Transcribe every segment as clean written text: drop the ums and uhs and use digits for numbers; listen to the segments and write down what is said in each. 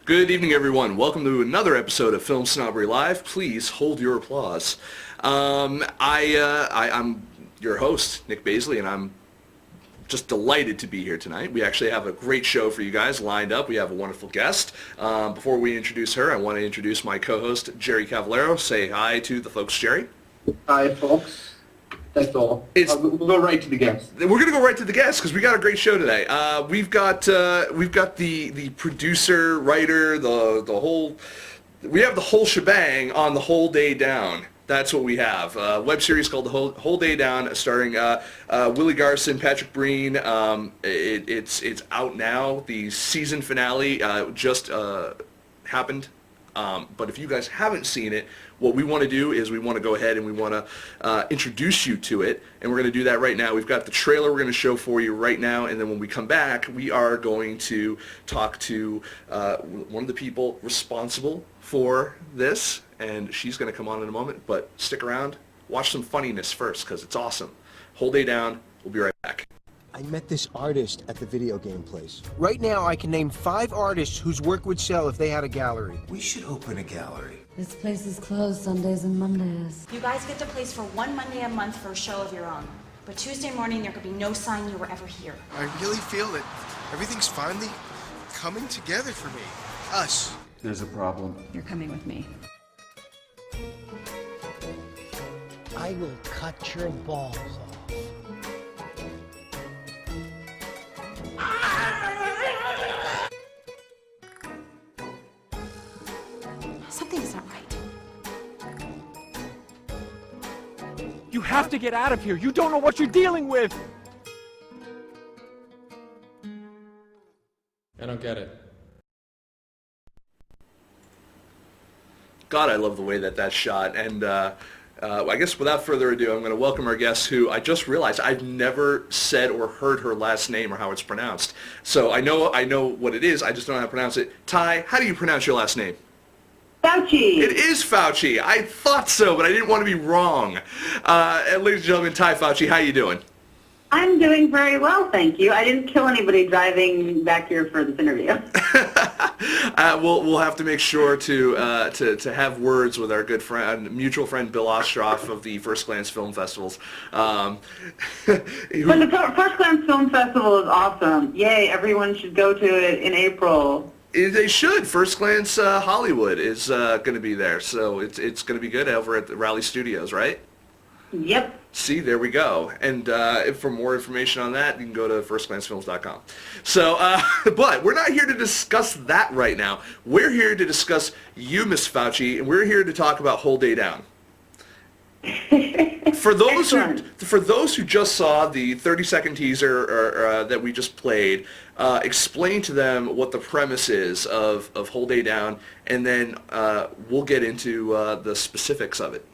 Good evening, everyone. Welcome to another episode of FilmSnobbery Live. Please hold your applause. I'm your host, Nick Baisley, and I'm just delighted to be here tonight. We actually have a great show for you guys lined up. We have a wonderful guest. Before we introduce her, I want to introduce my co-host, Jerry Cavallaro. Say hi to the folks, Jerry. Hi, folks. That's all. We'll go right to the guest. We're gonna go right to the guest because we got a great show today. We've got the producer, writer, we have the whole shebang on The Whole Day Down. That's what we have. A web series called The Whole Day Down, starring Willie Garson, Patrick Breen. It's out now. The season finale just happened. But if you guys haven't seen it, what we want to do is we want to go ahead and we want to introduce you to it, and we're going to do that right now. We've got the trailer we're going to show for you right now, and then when we come back, we are going to talk to one of the people responsible for this, and she's going to come on in a moment, but stick around, watch some funniness first, because it's awesome. Whole Day Down, we'll be right back. I met this artist at the video game place. Right now, I can name 5 artists whose work would sell if they had a gallery. We should open a gallery. This place is closed Sundays and Mondays. You guys get to place for one Monday a month for a show of your own. But Tuesday morning, there could be no sign you were ever here. I really feel that everything's finally coming together for me. Us. There's a problem. You're coming with me. I will cut your balls off. Something's not right. You have to get out of here. You don't know what you're dealing with. I don't get it. God, I love the way that's shot, and I guess without further ado, I'm going to welcome our guest, who I just realized I've never said or heard her last name or how it's pronounced. So I know what it is, I just don't know how to pronounce it. Tai, how do you pronounce your last name? Fauci. It is Fauci. I thought so, but I didn't want to be wrong. And ladies and gentlemen, Tai Fauci, how you doing? I'm doing very well, thank you. I didn't kill anybody driving back here for this interview. We'll have to make sure to have words with our good friend, mutual friend Bill Ostroff of the First Glance Film Festivals. But the First Glance Film Festival is awesome. Yay, everyone should go to it in April. They should. First Glance Hollywood is going to be there, so it's going to be good over at the Raleigh Studios, right? Yep. See, there we go. And for more information on that, you can go to firstglancefilms.com. So, but we're not here to discuss that right now. We're here to discuss you, Miss Fauci, and we're here to talk about Whole Day Down. For those who just saw the 30-second teaser that we just played, explain to them what the premise is of Whole Day Down, and then we'll get into the specifics of it.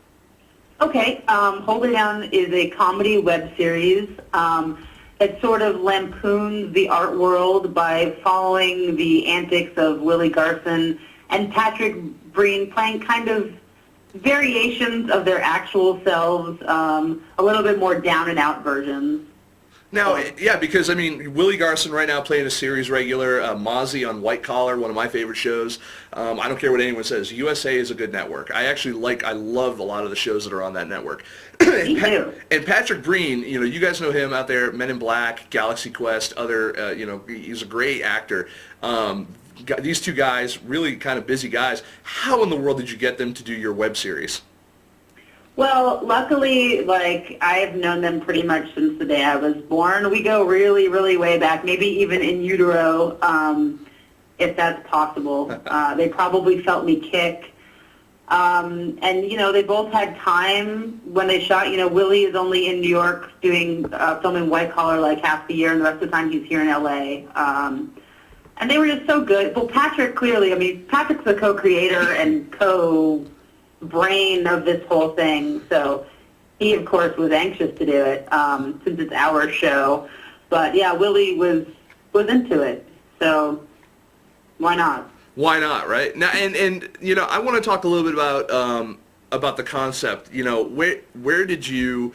Okay, Hold It Down is a comedy web series. It sort of lampoons the art world by following the antics of Willie Garson and Patrick Breen, playing kind of variations of their actual selves, a little bit more down-and-out versions. Now, yeah, because, I mean, Willie Garson right now playing a series regular, Mozzie on White Collar, one of my favorite shows. I don't care what anyone says. USA is a good network. I love a lot of the shows that are on that network. Me too. And Patrick Breen, you guys know him out there, Men in Black, Galaxy Quest, other, he's a great actor. These two guys, really kind of busy guys. How in the world did you get them to do your web series? Well, luckily, I have known them pretty much since the day I was born. We go really, really way back, maybe even in utero, if that's possible. They probably felt me kick. And, they both had time when they shot. Willie is only in New York filming White Collar half the year, and the rest of the time he's here in L.A. And they were just so good. Well, Patrick, clearly, Patrick's the co-creator and brain of this whole thing, so he of course was anxious to do it since it's our show, but yeah, Willie was into it, so why not, right? Now, and I want to talk a little bit about the concept. Where did you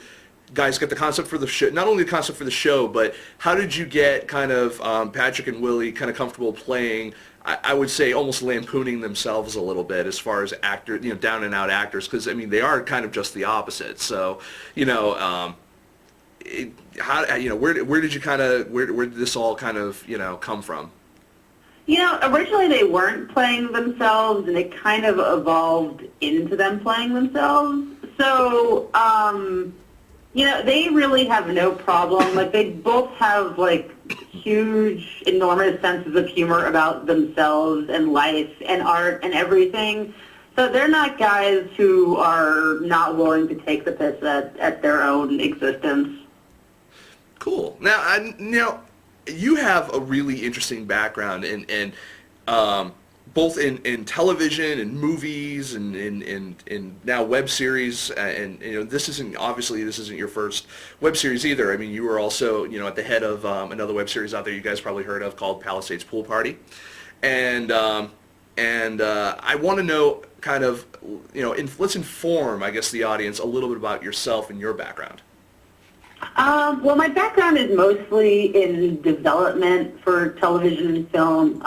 guys get the concept for the show? Not only the concept for the show, but how did you get kind of Patrick and Willie kind of comfortable playing I would say almost lampooning themselves a little bit as far as actors, down and out actors, because I mean they are kind of just the opposite. So, where did you kind of where did this all kind of come from? Originally they weren't playing themselves, and it kind of evolved into them playing themselves. So, they really have no problem. Like, they both have, like, huge, enormous senses of humor about themselves and life and art and everything. So they're not guys who are not willing to take the piss at their own existence. Cool. Now, you have a really interesting background in both in television and movies and in now web series, and this isn't your first web series either. I mean, you were also at the head of another web series out there you guys probably heard of called Palisades Pool Party, and I want to know kind of let's inform, I guess, the audience a little bit about yourself and your background. Well, my background is mostly in development for television and film.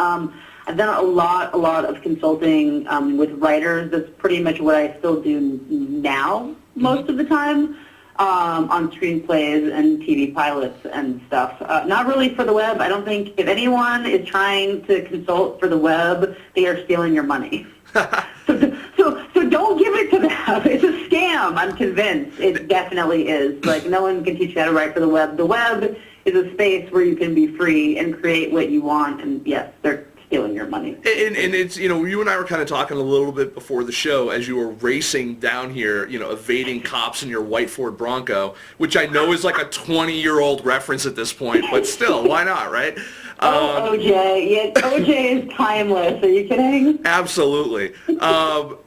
I've done a lot of consulting with writers. That's pretty much what I still do now most of the time, on screenplays and TV pilots and stuff. Not really for the web. I don't think if anyone is trying to consult for the web, they are stealing your money. So don't give it to them. It's a scam, I'm convinced. It definitely is. Like, no one can teach you how to write for the web. The web is a space where you can be free and create what you want, and yes, they're stealing your money. And it's, you and I were kind of talking a little bit before the show as you were racing down here, evading cops in your white Ford Bronco, which I know is like a 20-year-old reference at this point, but still, why not, right? OJ. Yeah, OJ is timeless. Are you kidding? Absolutely. But,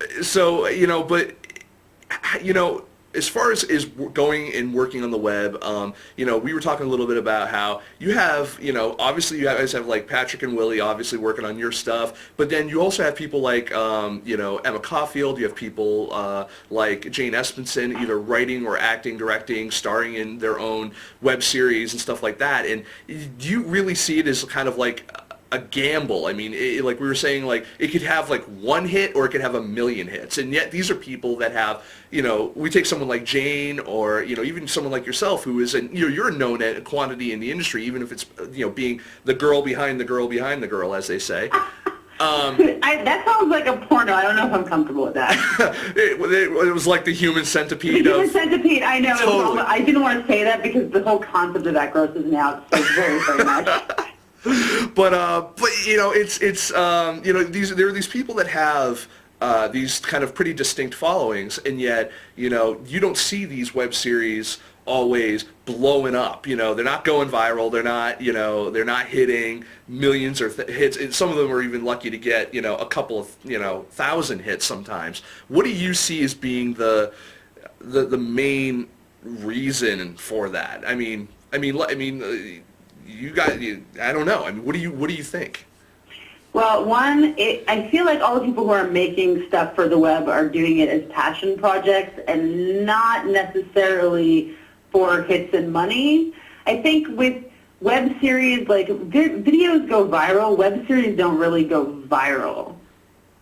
as far as going and working on the web, we were talking a little bit about how you have, obviously you guys have like Patrick and Willie obviously working on your stuff, but then you also have people like, Emma Caulfield, you have people like Jane Espenson either writing or acting, directing, starring in their own web series and stuff like that. And do you really see it as kind of like a gamble? I mean, like we were saying, like it could have like one hit or it could have a million hits, and yet these are people that have, we take someone like Jane or even someone like yourself who is you're a known quantity in the industry, even if it's being the girl behind the girl behind the girl, as they say. That sounds like a porno. I don't know if I'm comfortable with that. It was like the human centipede. The human centipede. I know. Totally. I didn't want to say that because the whole concept of that grosses me out so very, very much. But there are these people that have these kind of pretty distinct followings, and yet you don't see these web series always blowing up. They're not going viral. They're not hitting millions or hits. And some of them are even lucky to get a couple of 1,000 hits sometimes. What do you see as being the main reason for that? I mean. You guys, I don't know. I mean, what do you think? Well, I feel like all the people who are making stuff for the web are doing it as passion projects and not necessarily for hits and money. I think with web series, like videos go viral, web series don't really go viral.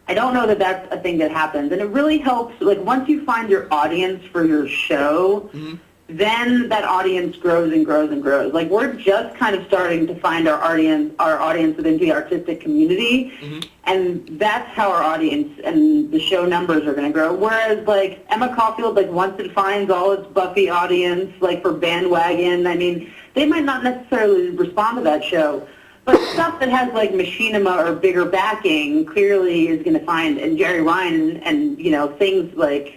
I don't know that that's a thing that happens, and it really helps. Like once you find your audience for your show. Mm-hmm. Then that audience grows and grows and grows. Like we're just kind of starting to find our audience within the artistic community, mm-hmm. and that's how our audience and the show numbers are going to grow. Whereas like Emma Caulfield, like once it finds all its Buffy audience, like for Bandwagon, I mean, they might not necessarily respond to that show, but stuff that has like machinima or bigger backing clearly is going to find, and Jerry Ryan and things like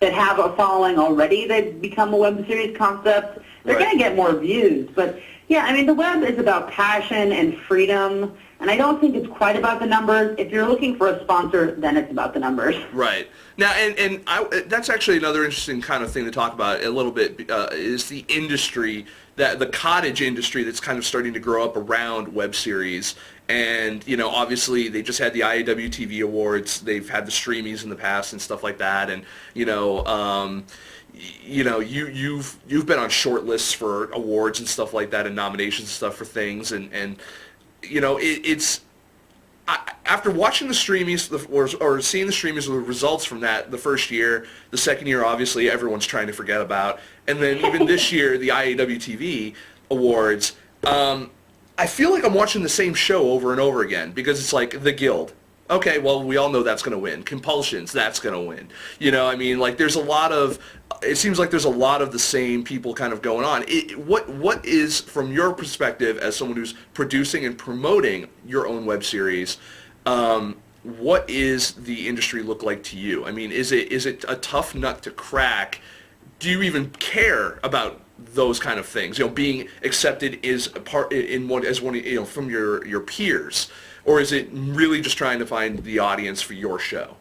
that have a following already, they've become a web series concept, they're going to get more views. But, yeah, I mean, the web is about passion and freedom, and I don't think it's quite about the numbers. If you're looking for a sponsor, then it's about the numbers. Right. Now, and that's actually another interesting kind of thing to talk about a little bit, is the industry, the cottage industry that's kind of starting to grow up around web series. And, obviously they just had the IAW TV Awards. They've had the Streamies in the past and stuff like that. And, you've been on short lists for awards and stuff like that and nominations and stuff for things. And it's, after watching the streamies or seeing the streamies, the results from that, the first year, the second year, obviously everyone's trying to forget about, and then even this year, the IAW TV Awards, I feel like I'm watching the same show over and over again because it's like The Guild. Okay, well, we all know that's going to win. Compulsions, that's going to win. You know, I mean, like, there's a lot of, it seems like there's a lot of the same people kind of going on. What is, from your perspective, as someone who's producing and promoting your own web series, what is the industry look like to you? I mean, is it a tough nut to crack? Do you even care about those kind of things? You know, being accepted is a part as one, you know, from your peers. Or is it really just trying to find the audience for your show?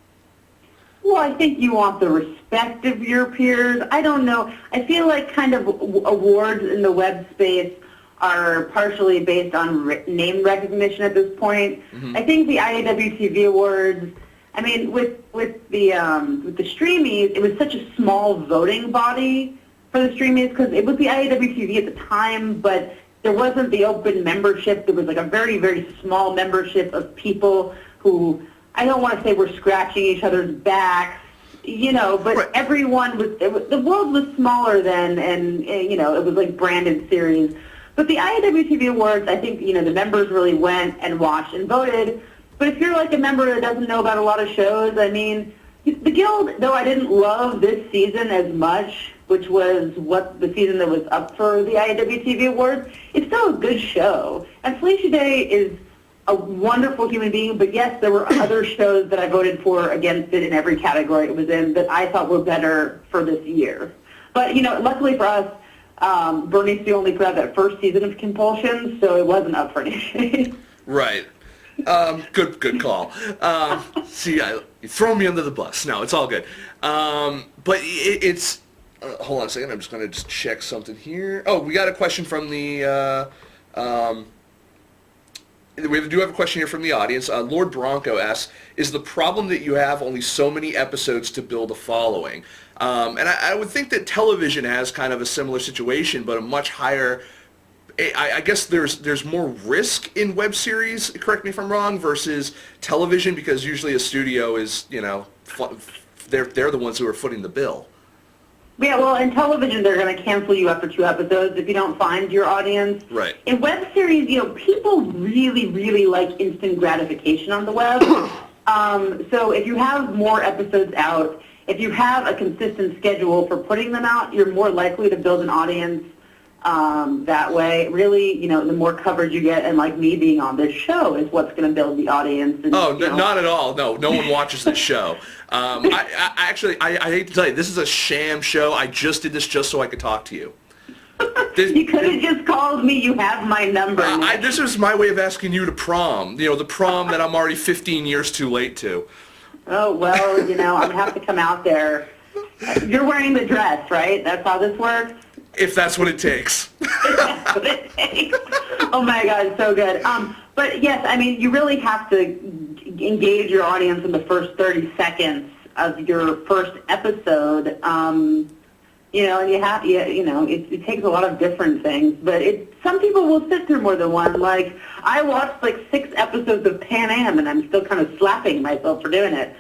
Well, I think you want the respect of your peers. I don't know. I feel like kind of awards in the web space are partially based on name recognition at this point. Mm-hmm. I think the IAW TV Awards, I mean, with the Streamies, it was such a small voting body for the Streamies because it was the IAW TV at the time, but there wasn't the open membership. There was like a very, very small membership of people who, I don't want to say were scratching each other's backs, you know, but right. Everyone the world was smaller then, and, you know, it was like branded series. But the IAW TV Awards, I think, you know, the members really went and watched and voted. But if you're like a member that doesn't know about a lot of shows, I mean, the Guild, though I didn't love this season as much, which was the season that was up for the IAW TV Awards, it's still a good show. And Felicia Day is a wonderful human being, but yes, there were other shows that I voted for against it in every category it was in that I thought were better for this year. But, you know, luckily for us, Bernie Sue only put out that first season of Compulsion, so it wasn't up for anything. Right. Good call. See, you throw me under the bus. No, it's all good. But it's... hold on a second. I'm just going to just check something here. Oh, we got a question from the... we do have a question here from the audience. Lord Bronco asks, is the problem that you have only so many episodes to build a following? And I would think that television has kind of a similar situation, but a much higher... I guess there's more risk in web series, correct me if I'm wrong, versus television, because usually a studio is, you know, they're the ones who are footing the bill. Yeah, well, in television, they're going to cancel you after 2 episodes if you don't find your audience. Right. In web series, you know, people really, really like instant gratification on the web. So if you have more episodes out, if you have a consistent schedule for putting them out, you're more likely to build an audience that way. Really, you know, the more coverage you get, and like me being on this show is what's going to build the audience. And, not at all. No one watches this show. I hate to tell you, this is a sham show. I just did this just so I could talk to you. You could have just called me. You have my number. This is my way of asking you to prom. You know, the prom that I'm already 15 years too late to. Oh, well, you know, I'm going to have to come out there. You're wearing the dress, right? That's how this works? If that's what it takes. If that's what it takes. Oh, my God, so good. But, yes, I mean, you really have to engage your audience in the first 30 seconds of your first episode. You know, and it takes a lot of different things. But some people will sit through more than one. Like, I watched, like, 6 episodes of Pan Am, and I'm still kind of slapping myself for doing it.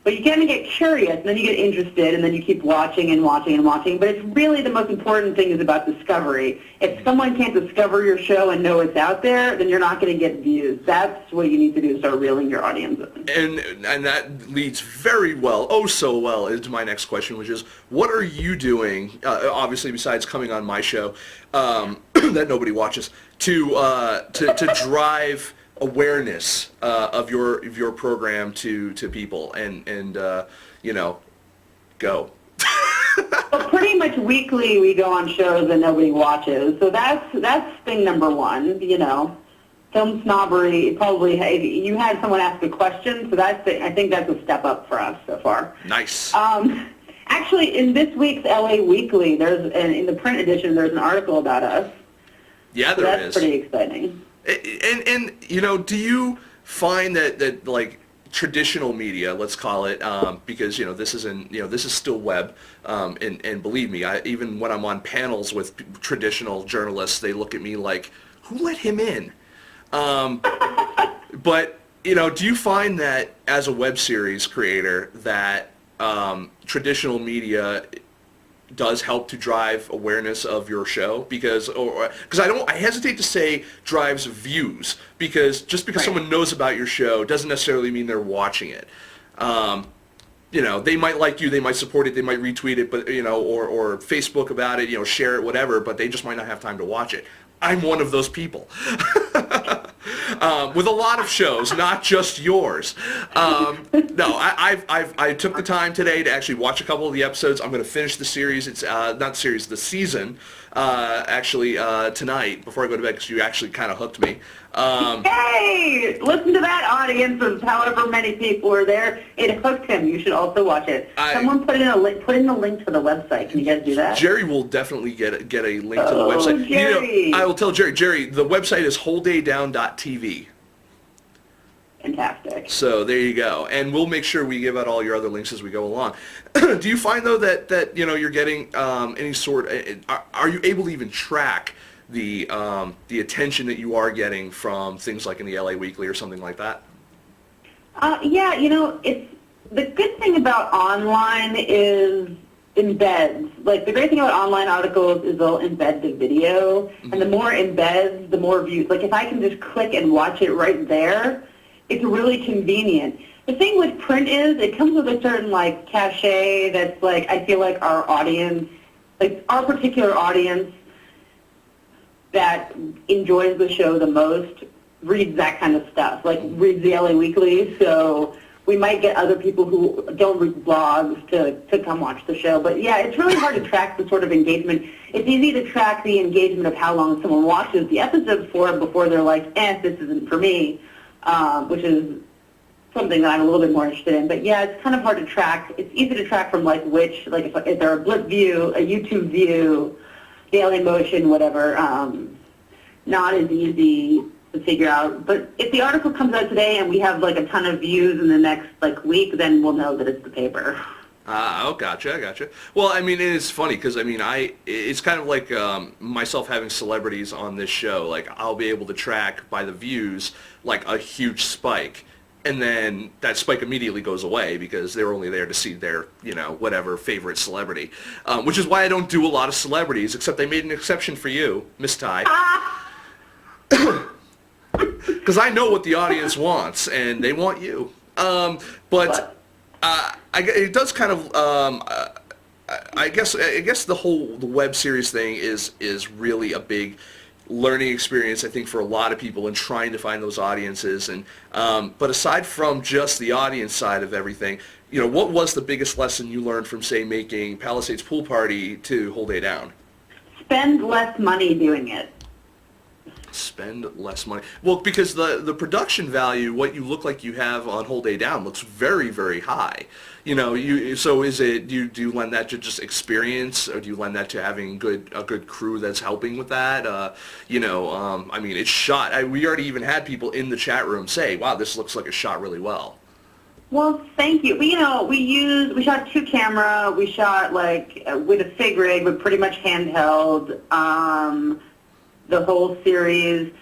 But you kind of get curious, and then you get interested, and then you keep watching and watching and watching. But it's really the most important thing is about discovery. If someone can't discover your show and know it's out there, then you're not going to get views. That's what you need to do to start reeling your audience in. And that leads very well, oh so well, into my next question, which is, what are you doing, obviously besides coming on my show, that nobody watches, to drive awareness of your program to people and you know, go. Well, pretty much weekly we go on shows that nobody watches, so that's thing number one. You know, FilmSnobbery, probably you had someone ask a question, so I think that's a step up for us so far. Nice. Actually, in this week's LA Weekly, in the print edition, there's an article about us. Yeah, so there that's is. Pretty exciting. And you know, do you find that like traditional media, let's call it, because you know this is still web, and believe me, even when I'm on panels with traditional journalists, they look at me like, who let him in? But, you know, do you find that as a web series creator that traditional media does help to drive awareness of your show? Because I hesitate to say drives views, because just because someone knows about your show doesn't necessarily mean they're watching it. You know, they might like you, they might support it, they might retweet it, but, you know, or Facebook about it, you know, share it, whatever, but they just might not have time to watch it. I'm one of those people. With a lot of shows, not just yours. No, I took the time today to actually watch a couple of the episodes. I'm going to finish the series. It's not the series, the season. Actually, tonight before I go to bed, because you actually kind of hooked me. Hey, listen to that audience of however many people are there. It hooked him. You should also watch it. Someone put in a link. Put in the link to the website. Can you guys do that? Jerry will definitely get a link to the website. Jerry. You know, I will tell Jerry. Jerry, the website is wholedaydown.tv. Fantastic. So there you go, and we'll make sure we give out all your other links as we go along. Do you find though that you know you're getting any sort? Are you able to even track the attention that you are getting from things like in the LA Weekly or something like that? Yeah, you know, it's the good thing about online is embeds. Like the great thing about online articles is they'll embed the video, and the more embeds, the more views. Like if I can just click and watch it right there, it's really convenient. The thing with print is it comes with a certain like cachet that's like I feel like our audience, like our particular audience that enjoys the show the most reads that kind of stuff, like reads the LA Weekly. So we might get other people who don't read blogs to come watch the show. But yeah, it's really hard to track the sort of engagement. It's easy to track the engagement of how long someone watches the episode for before they're like, this isn't for me. Which is something that I'm a little bit more interested in. But yeah, it's kind of hard to track. It's easy to track from like which, like if they're a Blip view, a YouTube view, Daily Motion, whatever. Not as easy to figure out. But if the article comes out today and we have like a ton of views in the next like week, then we'll know that it's the paper. Oh, gotcha. Well, I mean, it's funny because, I mean, it's kind of like myself having celebrities on this show. Like, I'll be able to track by the views, like, a huge spike. And then that spike immediately goes away because they're only there to see their, you know, whatever favorite celebrity. Which is why I don't do a lot of celebrities, except I made an exception for you, Miss Tai. Because I know what the audience wants, and they want you. It does kind of. I guess the web series thing is really a big learning experience, I think, for a lot of people in trying to find those audiences. And but aside from just the audience side of everything, you know, what was the biggest lesson you learned from, say, making Palisades Pool Party to Whole Day Down? Spend less money doing it. Spend less money. Well, because the production value, what you look like you have on Whole Day Down, looks very, very high. You know, so is it? Do you lend that to just experience, or do you lend that to having a good crew that's helping with that? You know, I mean, it's shot. We already even had people in the chat room say, "Wow, this looks like it's shot really well." Well, thank you. We shot 2 camera. We shot like with a fig rig, but pretty much handheld. The whole series,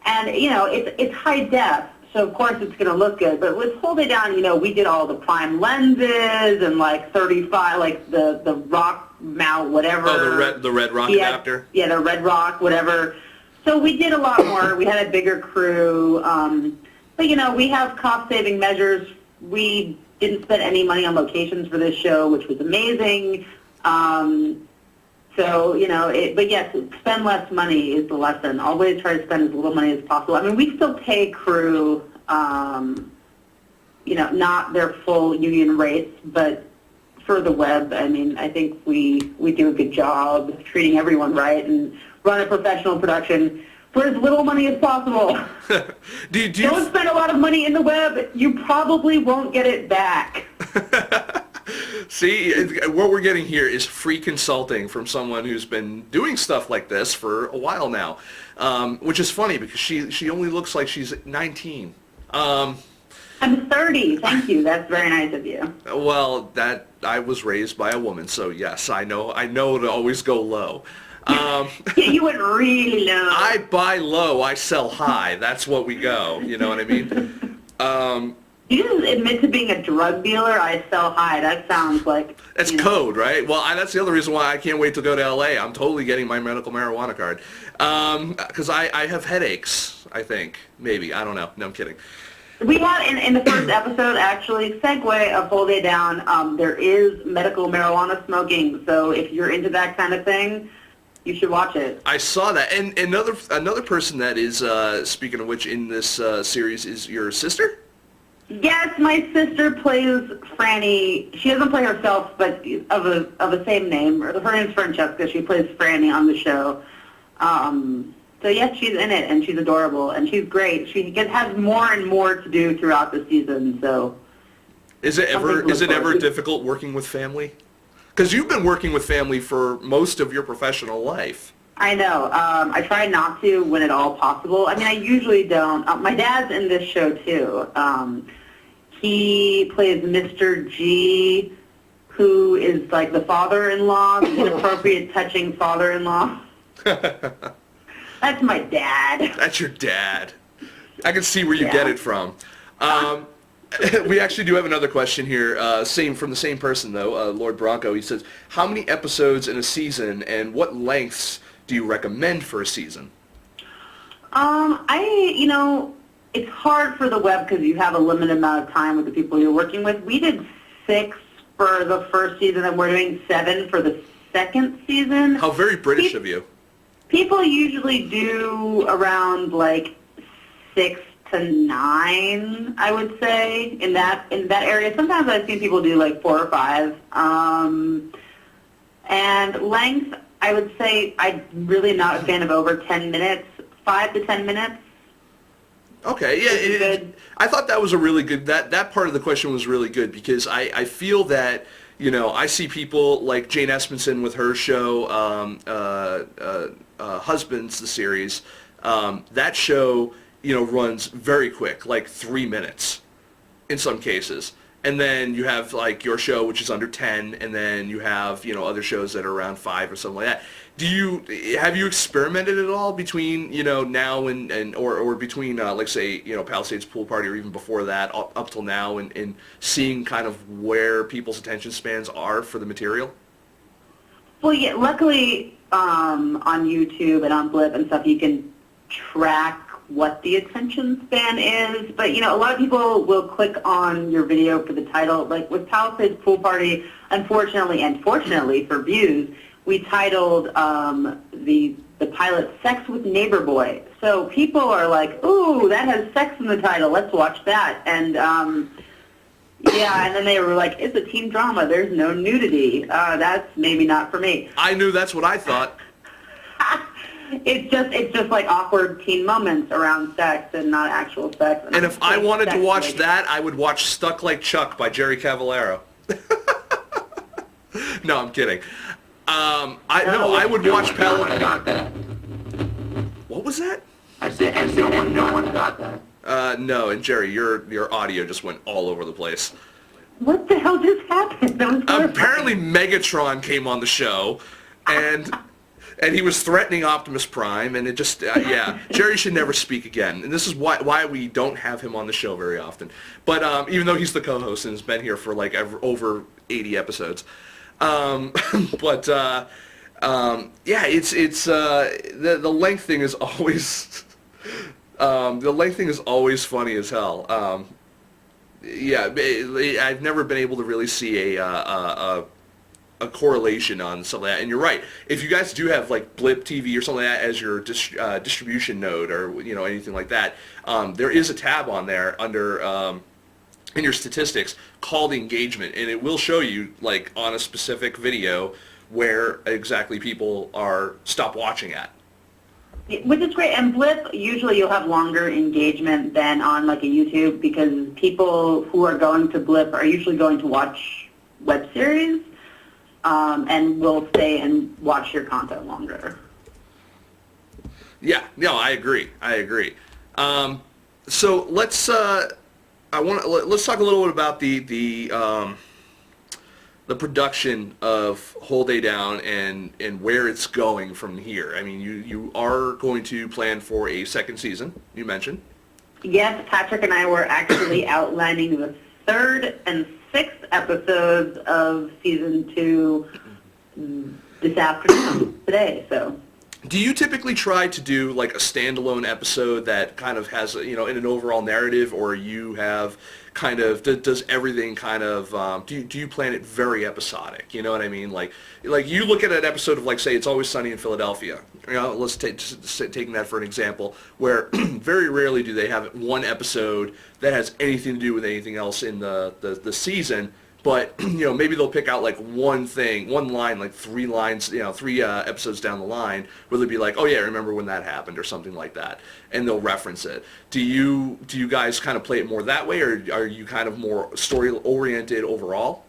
and you know it's high def, so of course it's going to look good. But with Whole Day Down, you know, we did all the prime lenses and like 35, like the rock mount, whatever. Oh, the red rock adapter. Yeah, the red rock, whatever. So we did a lot more. We had a bigger crew, but you know, we have cost-saving measures. We didn't spend any money on locations for this show, which was amazing. So, you know, but yes, spend less money is the lesson. Always try to spend as little money as possible. I mean, we still pay crew, you know, not their full union rates, but for the web, I mean, I think we do a good job treating everyone right and run a professional production for as little money as possible. Don't spend a lot of money in the web. You probably won't get it back. See, what we're getting here is free consulting from someone who's been doing stuff like this for a while now, which is funny because she only looks like she's 19. I'm 30. Thank you. That's very nice of you. Well, I was raised by a woman, so yes, I know to always go low. You wouldn't really know. I buy low, I sell high. That's what we go. You know what I mean? You just admit to being a drug dealer. I sell high. That sounds like that's code, right? Well, that's the other reason why I can't wait to go to LA. I'm totally getting my medical marijuana card because I have headaches. I think maybe I don't know. No, I'm kidding. We had in the first episode, actually, segue of Whole Day Down, there is medical marijuana smoking. So if you're into that kind of thing, you should watch it. I saw that. And another person that is, speaking of which, in this series is your sister? Yes, my sister plays Franny. She doesn't play herself, but of the same name. Her name's Francesca. She plays Franny on the show. So yes, she's in it, and she's adorable, and she's great. She has more and more to do throughout the season. So, is it ever difficult working with family? Because you've been working with family for most of your professional life. I know. I try not to when at all possible. I mean, I usually don't. My dad's in this show too. He plays Mr. G, who is like the father-in-law, the inappropriate, touching father-in-law. That's my dad. That's your dad. I can see where you get it from. We actually do have another question here, from the same person though, Lord Bronco. He says, how many episodes in a season and what lengths do you recommend for a season? It's hard for the web because you have a limited amount of time with the people you're working with. We did 6 for the first season and we're doing 7 for the second season. How very British of you. People usually do around like 6 to 9, I would say, in that area. Sometimes I've seen people do like 4 or 5. And length, I would say I'm really not a fan of over 10 minutes, 5 to 10 minutes. Okay, yeah, I thought that was a really good, that part of the question was really good because I feel that, I see people like Jane Espenson with her show, Husbands, the series, that show, runs very quick, like 3 minutes in some cases. And then you have like your show, which is under 10, and then you have, other shows that are around 5 or something like that. Have you experimented at all between, now or between, like say, Palisades Pool Party or even before that up till now and seeing kind of where people's attention spans are for the material? Well, yeah, luckily on YouTube and on Blip and stuff, you can track what the attention span is, but a lot of people will click on your video for the title. Like with Palisades Pool Party, unfortunately and fortunately for views, we titled the pilot "Sex with Neighbor Boy." So people are like, "Ooh, that has sex in the title. Let's watch that." And yeah, and then they were like, "It's a teen drama. There's no nudity. That's maybe not for me." I knew that's what I thought. It's just like awkward teen moments around sex and not actual sex. And if I wanted to watch that, I would watch Stuck Like Chuck by Jerry Cavallaro. No, I'm kidding. I would watch Palisades. What was that? I said no one got that. No, and Jerry, your audio just went all over the place. What the hell just happened? Apparently Megatron came on the show, and he was threatening Optimus Prime, and it just, yeah, Jerry should never speak again. And this is why we don't have him on the show very often. But even though he's the co-host and has been here for like over 80 episodes. But yeah, it's the length thing is always funny as hell. Yeah, I've never been able to really see a correlation on something like that. And you're right. If you guys do have like Blip TV or something like that as your distribution node or anything like that, there is a tab on there under in your statistics called engagement, and it will show you like on a specific video where exactly people are stop watching at. Which is great. And Blip, usually you'll have longer engagement than on like a YouTube because people who are going to Blip are usually going to watch web series and will stay and watch your content longer. Yeah, no, I agree. So let's talk a little bit about the the production of Whole Day Down and where it's going from here. I mean, you are going to plan for a second season, you mentioned. Yes, Patrick and I were actually outlining the 3rd and 6th episodes of season 2 this afternoon, today, so. Do you typically try to do like a standalone episode that kind of has, in an overall narrative, or you have kind of, does everything kind of, do you plan it very episodic? You know what I mean? Like you look at an episode of, like, say, It's Always Sunny in Philadelphia. Let's taking that for an example, where very rarely do they have one episode that has anything to do with anything else in the season. But, maybe they'll pick out, like, one line, like 3 lines, 3 episodes down the line, where they'll be like, oh, yeah, remember when that happened, or something like that, and they'll reference it. Do you guys kind of play it more that way, or are you kind of more story-oriented overall?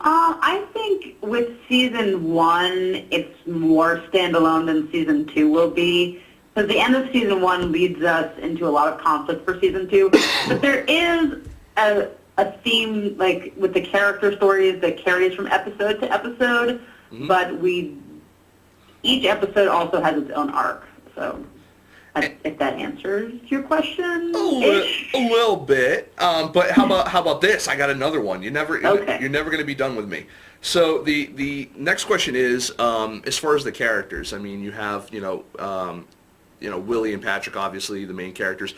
I think with season 1, it's more standalone than season 2 will be, because the end of season 1 leads us into a lot of conflict for season 2. But there is a theme, like, with the character stories that carries from episode to episode, but each episode also has its own arc, so if that answers your question. A little bit, but how about this? I got another one. You're never going to be done with me. So the next question is, as far as the characters, I mean, you have Willie and Patrick, obviously the main characters.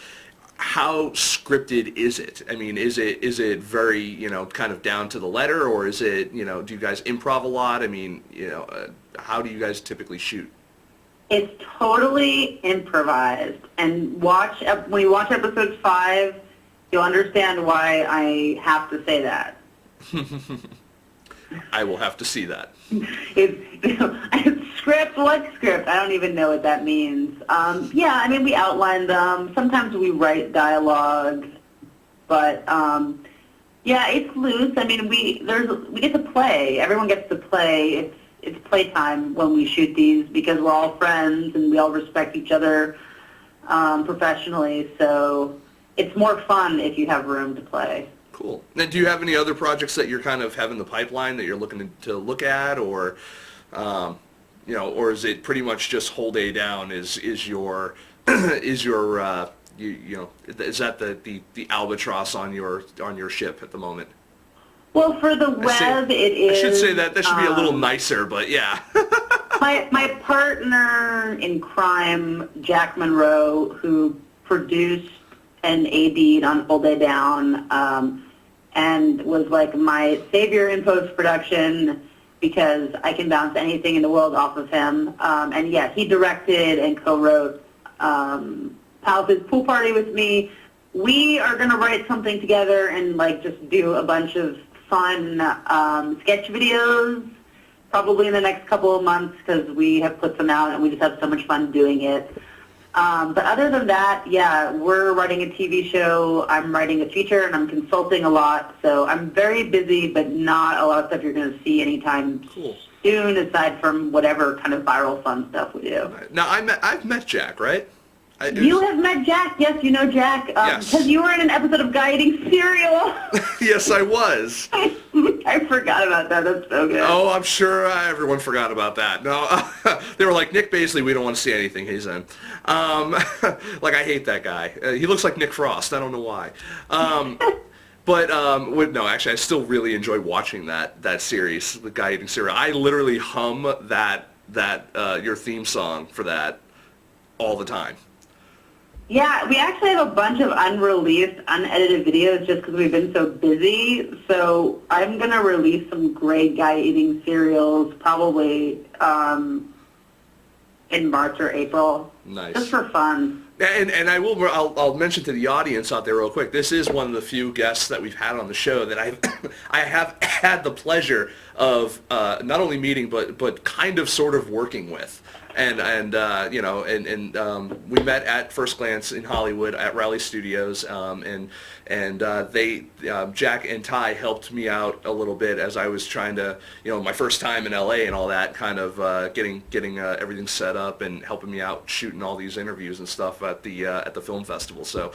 How scripted is it? I mean, is it very, kind of down to the letter, or is it, do you guys improv a lot? I mean, how do you guys typically shoot? It's totally improvised. And when you watch episode 5, you'll understand why I have to say that. I will have to see that. It's script. What script? I don't even know what that means. Yeah, I mean, we outline them. Sometimes we write dialogue, but yeah, it's loose. I mean, we get to play. Everyone gets to play. It's playtime when we shoot these, because we're all friends and we all respect each other professionally. So it's more fun if you have room to play. Cool. Now, do you have any other projects that you're kind of have in the pipeline that you're looking to look at, or, or is it pretty much just Whole Day Down is your is that the albatross on your ship at the moment? Well, for the web, it is. I should say that should be a little nicer, but yeah. my partner in crime, Jack Monroe, who produced and AD'd on Whole Day Down, and was like my savior in post-production, because I can bounce anything in the world off of him. And yeah, he directed and co-wrote Palace's Pool Party with me. We are going to write something together and like just do a bunch of fun sketch videos probably in the next couple of months, because we have put them out and we just have so much fun doing it. But other than that, yeah, we're writing a TV show, I'm writing a feature, and I'm consulting a lot. So I'm very busy, but not a lot of stuff you're going to see anytime soon, aside from whatever kind of viral fun stuff we do. Now, I've met Jack, right? You have met Jack, yes, you know Jack, yes. Because you were in an episode of Guy Eating Cereal. Yes, I was. I forgot about that, that's so good. Oh, I'm sure everyone forgot about that. No, they were like, Nick Baisley, we don't want to see anything he's in. Like, I hate that guy. He looks like Nick Frost, I don't know why. But no, actually, I still really enjoy watching that series, the Guy Eating Cereal. I literally hum your theme song for that all the time. Yeah, we actually have a bunch of unreleased, unedited videos just because we've been so busy. So I'm going to release some great Guy Eating Cereals probably in March or April. Nice. Just for fun. And I'll mention to the audience out there real quick, this is one of the few guests that we've had on the show that I have had the pleasure of not only meeting but kind of sort of working with. we met at First Glance in Hollywood at Raleigh Studios, Jack and Ty helped me out a little bit as I was trying to, my first time in LA and all that, kind of getting everything set up and helping me out shooting all these interviews and stuff at the film festival. So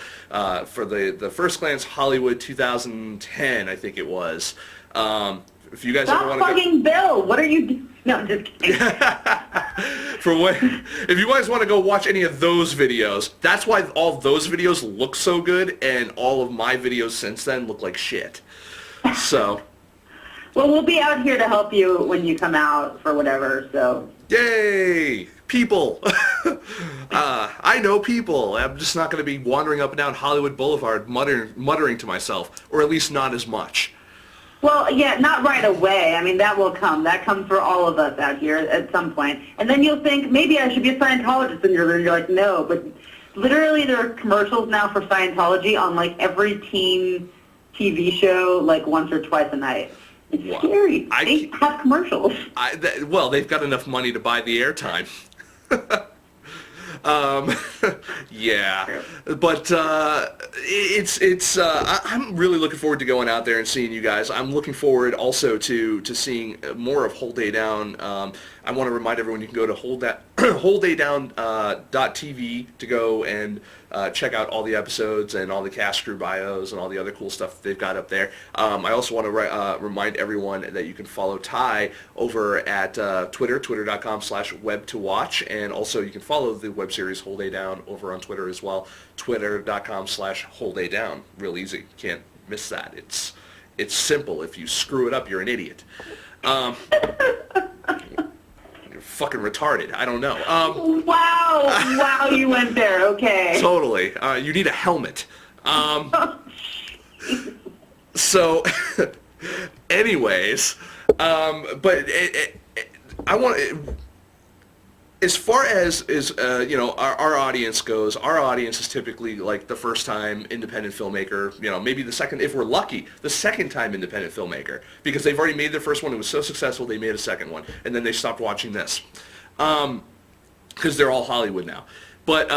for the First Glance Hollywood 2010, I think it was. If you guys ever want to fucking Bill, what are you doing? No, I'm just kidding. If you guys want to go watch any of those videos, that's why all those videos look so good, and all of my videos since then look like shit. So. Well, we'll be out here to help you when you come out for whatever. So. Yay, people! I know people. I'm just not going to be wandering up and down Hollywood Boulevard muttering to myself, or at least not as much. Well, yeah, not right away. I mean, that will come. That comes for all of us out here at some point. And then you'll think, maybe I should be a Scientologist, and you're like, no. But literally there are commercials now for Scientology on, like, every teen TV show, like, once or twice a night. It's scary. They have commercials. They've got enough money to buy the airtime. Yeah, but I'm really looking forward to going out there and seeing you guys. I'm looking forward also to seeing more of Whole Day Down. I want to remind everyone you can go to wholedaydown.tv to go and check out all the episodes and all the cast crew bios and all the other cool stuff they've got up there. I also want to remind everyone that you can follow Ty over at Twitter, twitter.com/web2watch, and also you can follow the web series Whole Day Down over on Twitter as well, twitter.com/wholedaydown. Real easy. Can't miss that. It's simple. If you screw it up, you're an idiot. You're fucking retarded. I don't know. Wow, you went there. Okay. Totally. You need a helmet. So, anyways, but I want to. As far as our audience goes, our audience is typically like the first time independent filmmaker, maybe the second, if we're lucky, the second time independent filmmaker, because they've already made their first one, it was so successful they made a second one, and then they stopped watching this, because they're all Hollywood now. But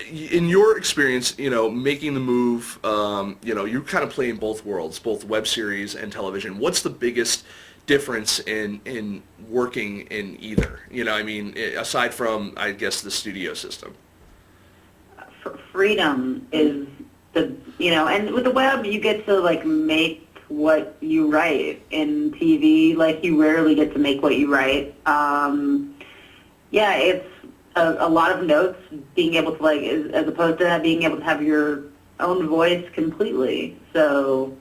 in your experience, making the move, you're kind of playing both worlds, both web series and television. What's the biggest difference in working in either? Aside from, I guess, the studio system. Freedom is and with the web you get to like make what you write. In TV, like, you rarely get to make what you write. It's a lot of notes, being able to as opposed to being able to have your own voice completely. So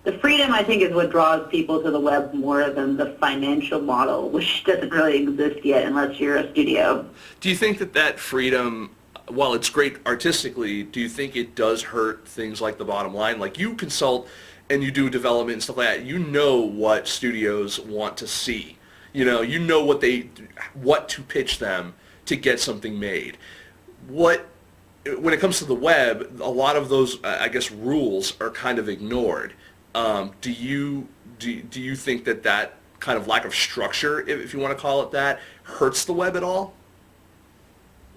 the freedom, I think, is what draws people to the web more than the financial model, which doesn't really exist yet unless you're a studio. Do you think that freedom, while it's great artistically, do you think it does hurt things like the bottom line? Like, you consult and you do development and stuff like that. You know what studios want to see. You know what to pitch them to get something made. When it comes to the web, a lot of those, I guess, rules are kind of ignored. Do you think that kind of lack of structure, if you want to call it that, hurts the web at all?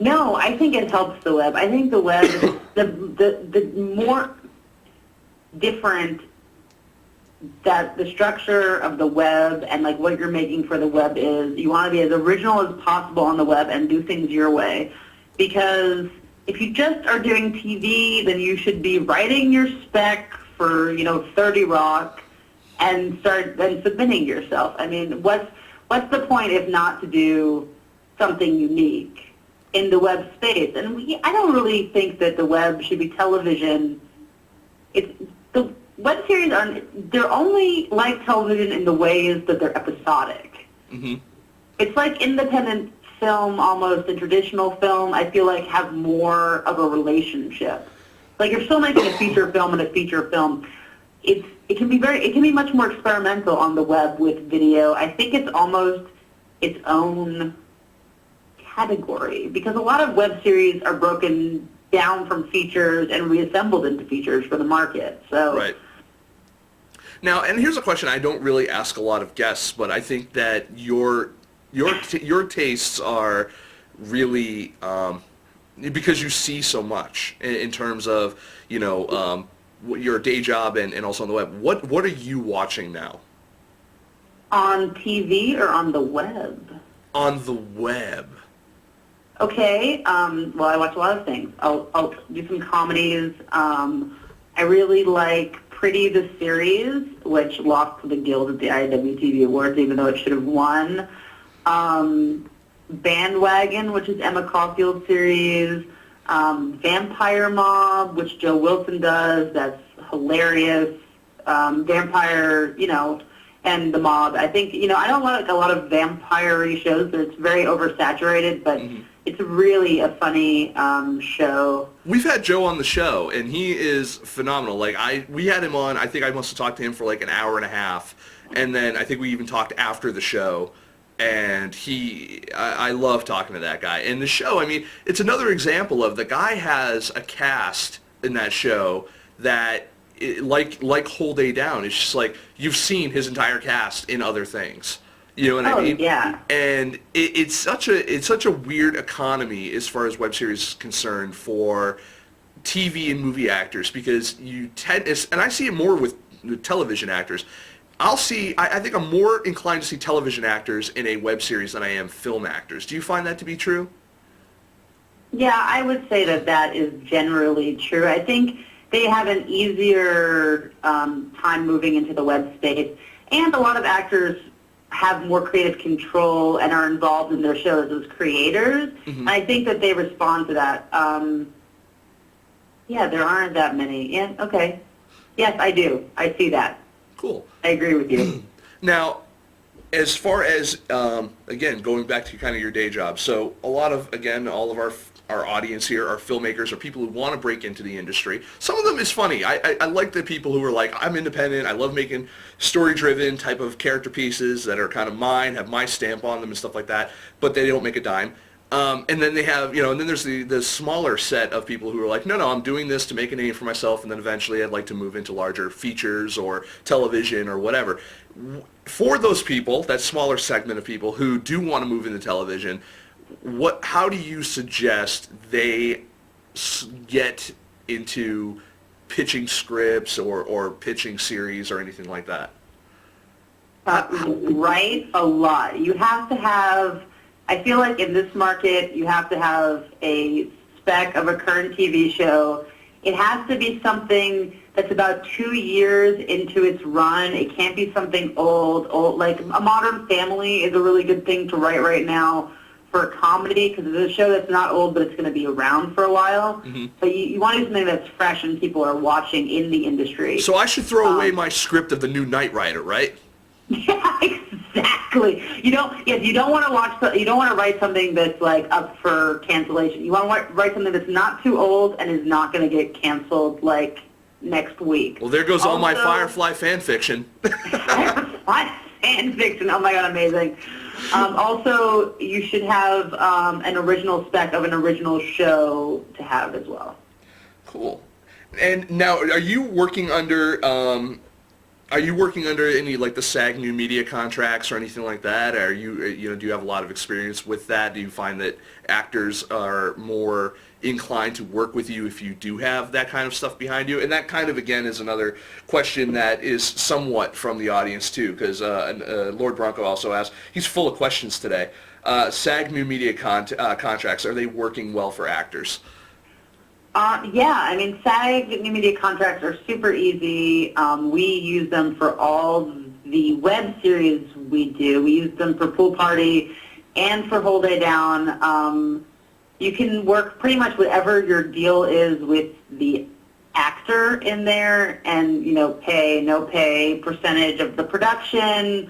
No, I think it helps the web. I think the web, the more different that the structure of the web and like what you're making for the web is, you want to be as original as possible on the web and do things your way. Because if you just are doing TV, then you should be writing your spec for 30 Rock and start then submitting yourself. I mean, what's the point if not to do something unique in the web space? And I don't really think that the web should be television. The web series they're only like television in the ways that they're episodic. Mm-hmm. It's like independent film almost, and traditional film, I feel like, have more of a relationship. Like, you're still making a feature film and a feature film. It can be much more experimental on the web with video. I think it's almost its own category, because a lot of web series are broken down from features and reassembled into features for the market. So right. Now, and here's a question I don't really ask a lot of guests, but I think that your your tastes are really because you see so much in terms of your day job and also on the web. What are you watching now? On TV or on the web? On the web. Okay. Well, I watch a lot of things. I'll do some comedies. I really like Pretty the series, which lost to the Guild at the IWTV Awards, even though it should have won. Bandwagon, which is Emma Caulfield's series. Vampire Mob, which Joe Wilson does. That's hilarious. Vampire, and The Mob. I think, I don't like a lot of vampire-y shows. It's very oversaturated, but it's really a funny show. We've had Joe on the show, and he is phenomenal. We had him on, I think I must have talked to him for like an hour and a half, and then I think we even talked after the show, and I love talking to that guy. And the show, it's another example of the guy has a cast in that show that, like Whole Day Down, it's just like you've seen his entire cast in other things. You know what I mean? Yeah. And it's such a weird economy as far as web series is concerned for TV and movie actors, because and I see it more with television actors. I think I'm more inclined to see television actors in a web series than I am film actors. Do you find that to be true? Yeah, I would say that is generally true. I think they have an easier time moving into the web space, and a lot of actors have more creative control and are involved in their shows as creators. And I think that they respond to that. Yeah, there aren't that many. Yeah, okay. Yes, I do. I see that. Cool. I agree with you. Now, as far as, again, going back to kind of your day job, so a lot of, again, all of our audience here are filmmakers or people who want to break into the industry. Some of them is funny. I like the people who are like, I'm independent, I love making story-driven type of character pieces that are kind of mine, have my stamp on them and stuff like that, but they don't make a dime. And then they have, and then there's the smaller set of people who are like, no, I'm doing this to make a name for myself, and then eventually I'd like to move into larger features or television or whatever. For those people, that smaller segment of people who do want to move into television, how do you suggest they get into pitching scripts or pitching series or anything like that? Write a lot. You have to have, I feel like in this market, you have to have a spec of a current TV show. It has to be something that's about 2 years into its run. It can't be something old. Like A Modern Family is a really good thing to write right now for a comedy, because it's a show that's not old, but it's going to be around for a while. But you want to do something that's fresh and people are watching in the industry. So I should throw away my script of the new Knight Rider, right? Yeah, exactly. You don't want to you don't want to write something that's like up for cancellation. You want to write something that's not too old and is not going to get canceled like next week. Well, there goes all my Firefly fan fiction. Firefly fan fiction. Oh my God, amazing. Also, you should have an original spec of an original show to have as well. Cool. And now, are you working under any like the SAG New Media contracts or anything like that? Are you do you have a lot of experience with that? Do you find that actors are more inclined to work with you if you do have that kind of stuff behind you? And that kind of, again, is another question that is somewhat from the audience too, because Lord Bronco also asked, he's full of questions today. SAG New Media contracts, are they working well for actors? Yeah, SAG New Media contracts are super easy. We use them for all the web series we do. We use them for Pool Party and for Whole Day Down. You can work pretty much whatever your deal is with the actor in there, and pay, no pay, percentage of the production.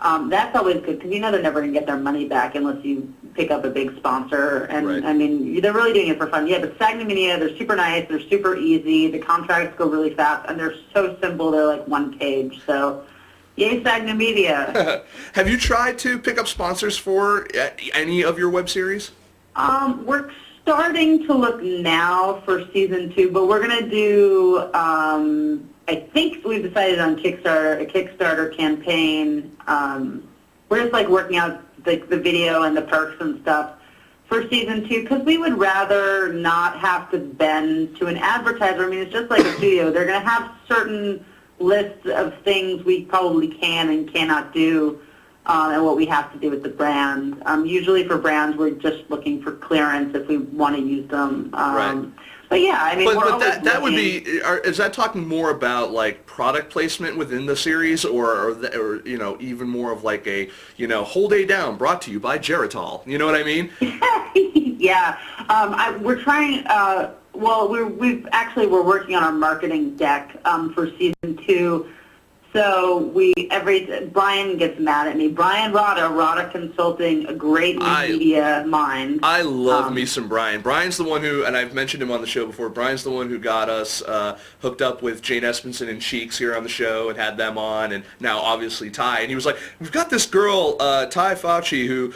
That's always good, because they're never going to get their money back unless you pick up a big sponsor. And right. They're really doing it for fun. Yeah, but SAG New Media, they're super nice, they're super easy, the contracts go really fast, and they're so simple, they're like one page. So, yay, SAG New Media. Have you tried to pick up sponsors for any of your web series? We're starting to look now for season 2, but we're going to do, I think we've decided on a Kickstarter campaign. We're just working out the video and the perks and stuff for season 2, because we would rather not have to bend to an advertiser. I mean, it's just like a studio. They're going to have certain lists of things we probably can and cannot do, and what we have to do with the brand. Usually for brands, we're just looking for clearance if we want to use them. Right. But yeah, I mean, but that would be, is that talking more about like product placement within the series, or you know, even more of like a, you know, whole day down brought to you by Geritol? You know what I mean? Yeah, we're trying. Well, we're working on our marketing deck for season 2. So Brian gets mad at me. Brian Rada Consulting, a great media mind. I love me some Brian. Brian's the one who, and I've mentioned him on the show before, Brian's the one who got us hooked up with Jane Espenson and Cheeks here on the show and had them on, and now obviously Ty. And he was like, we've got this girl, Tai Fauci, who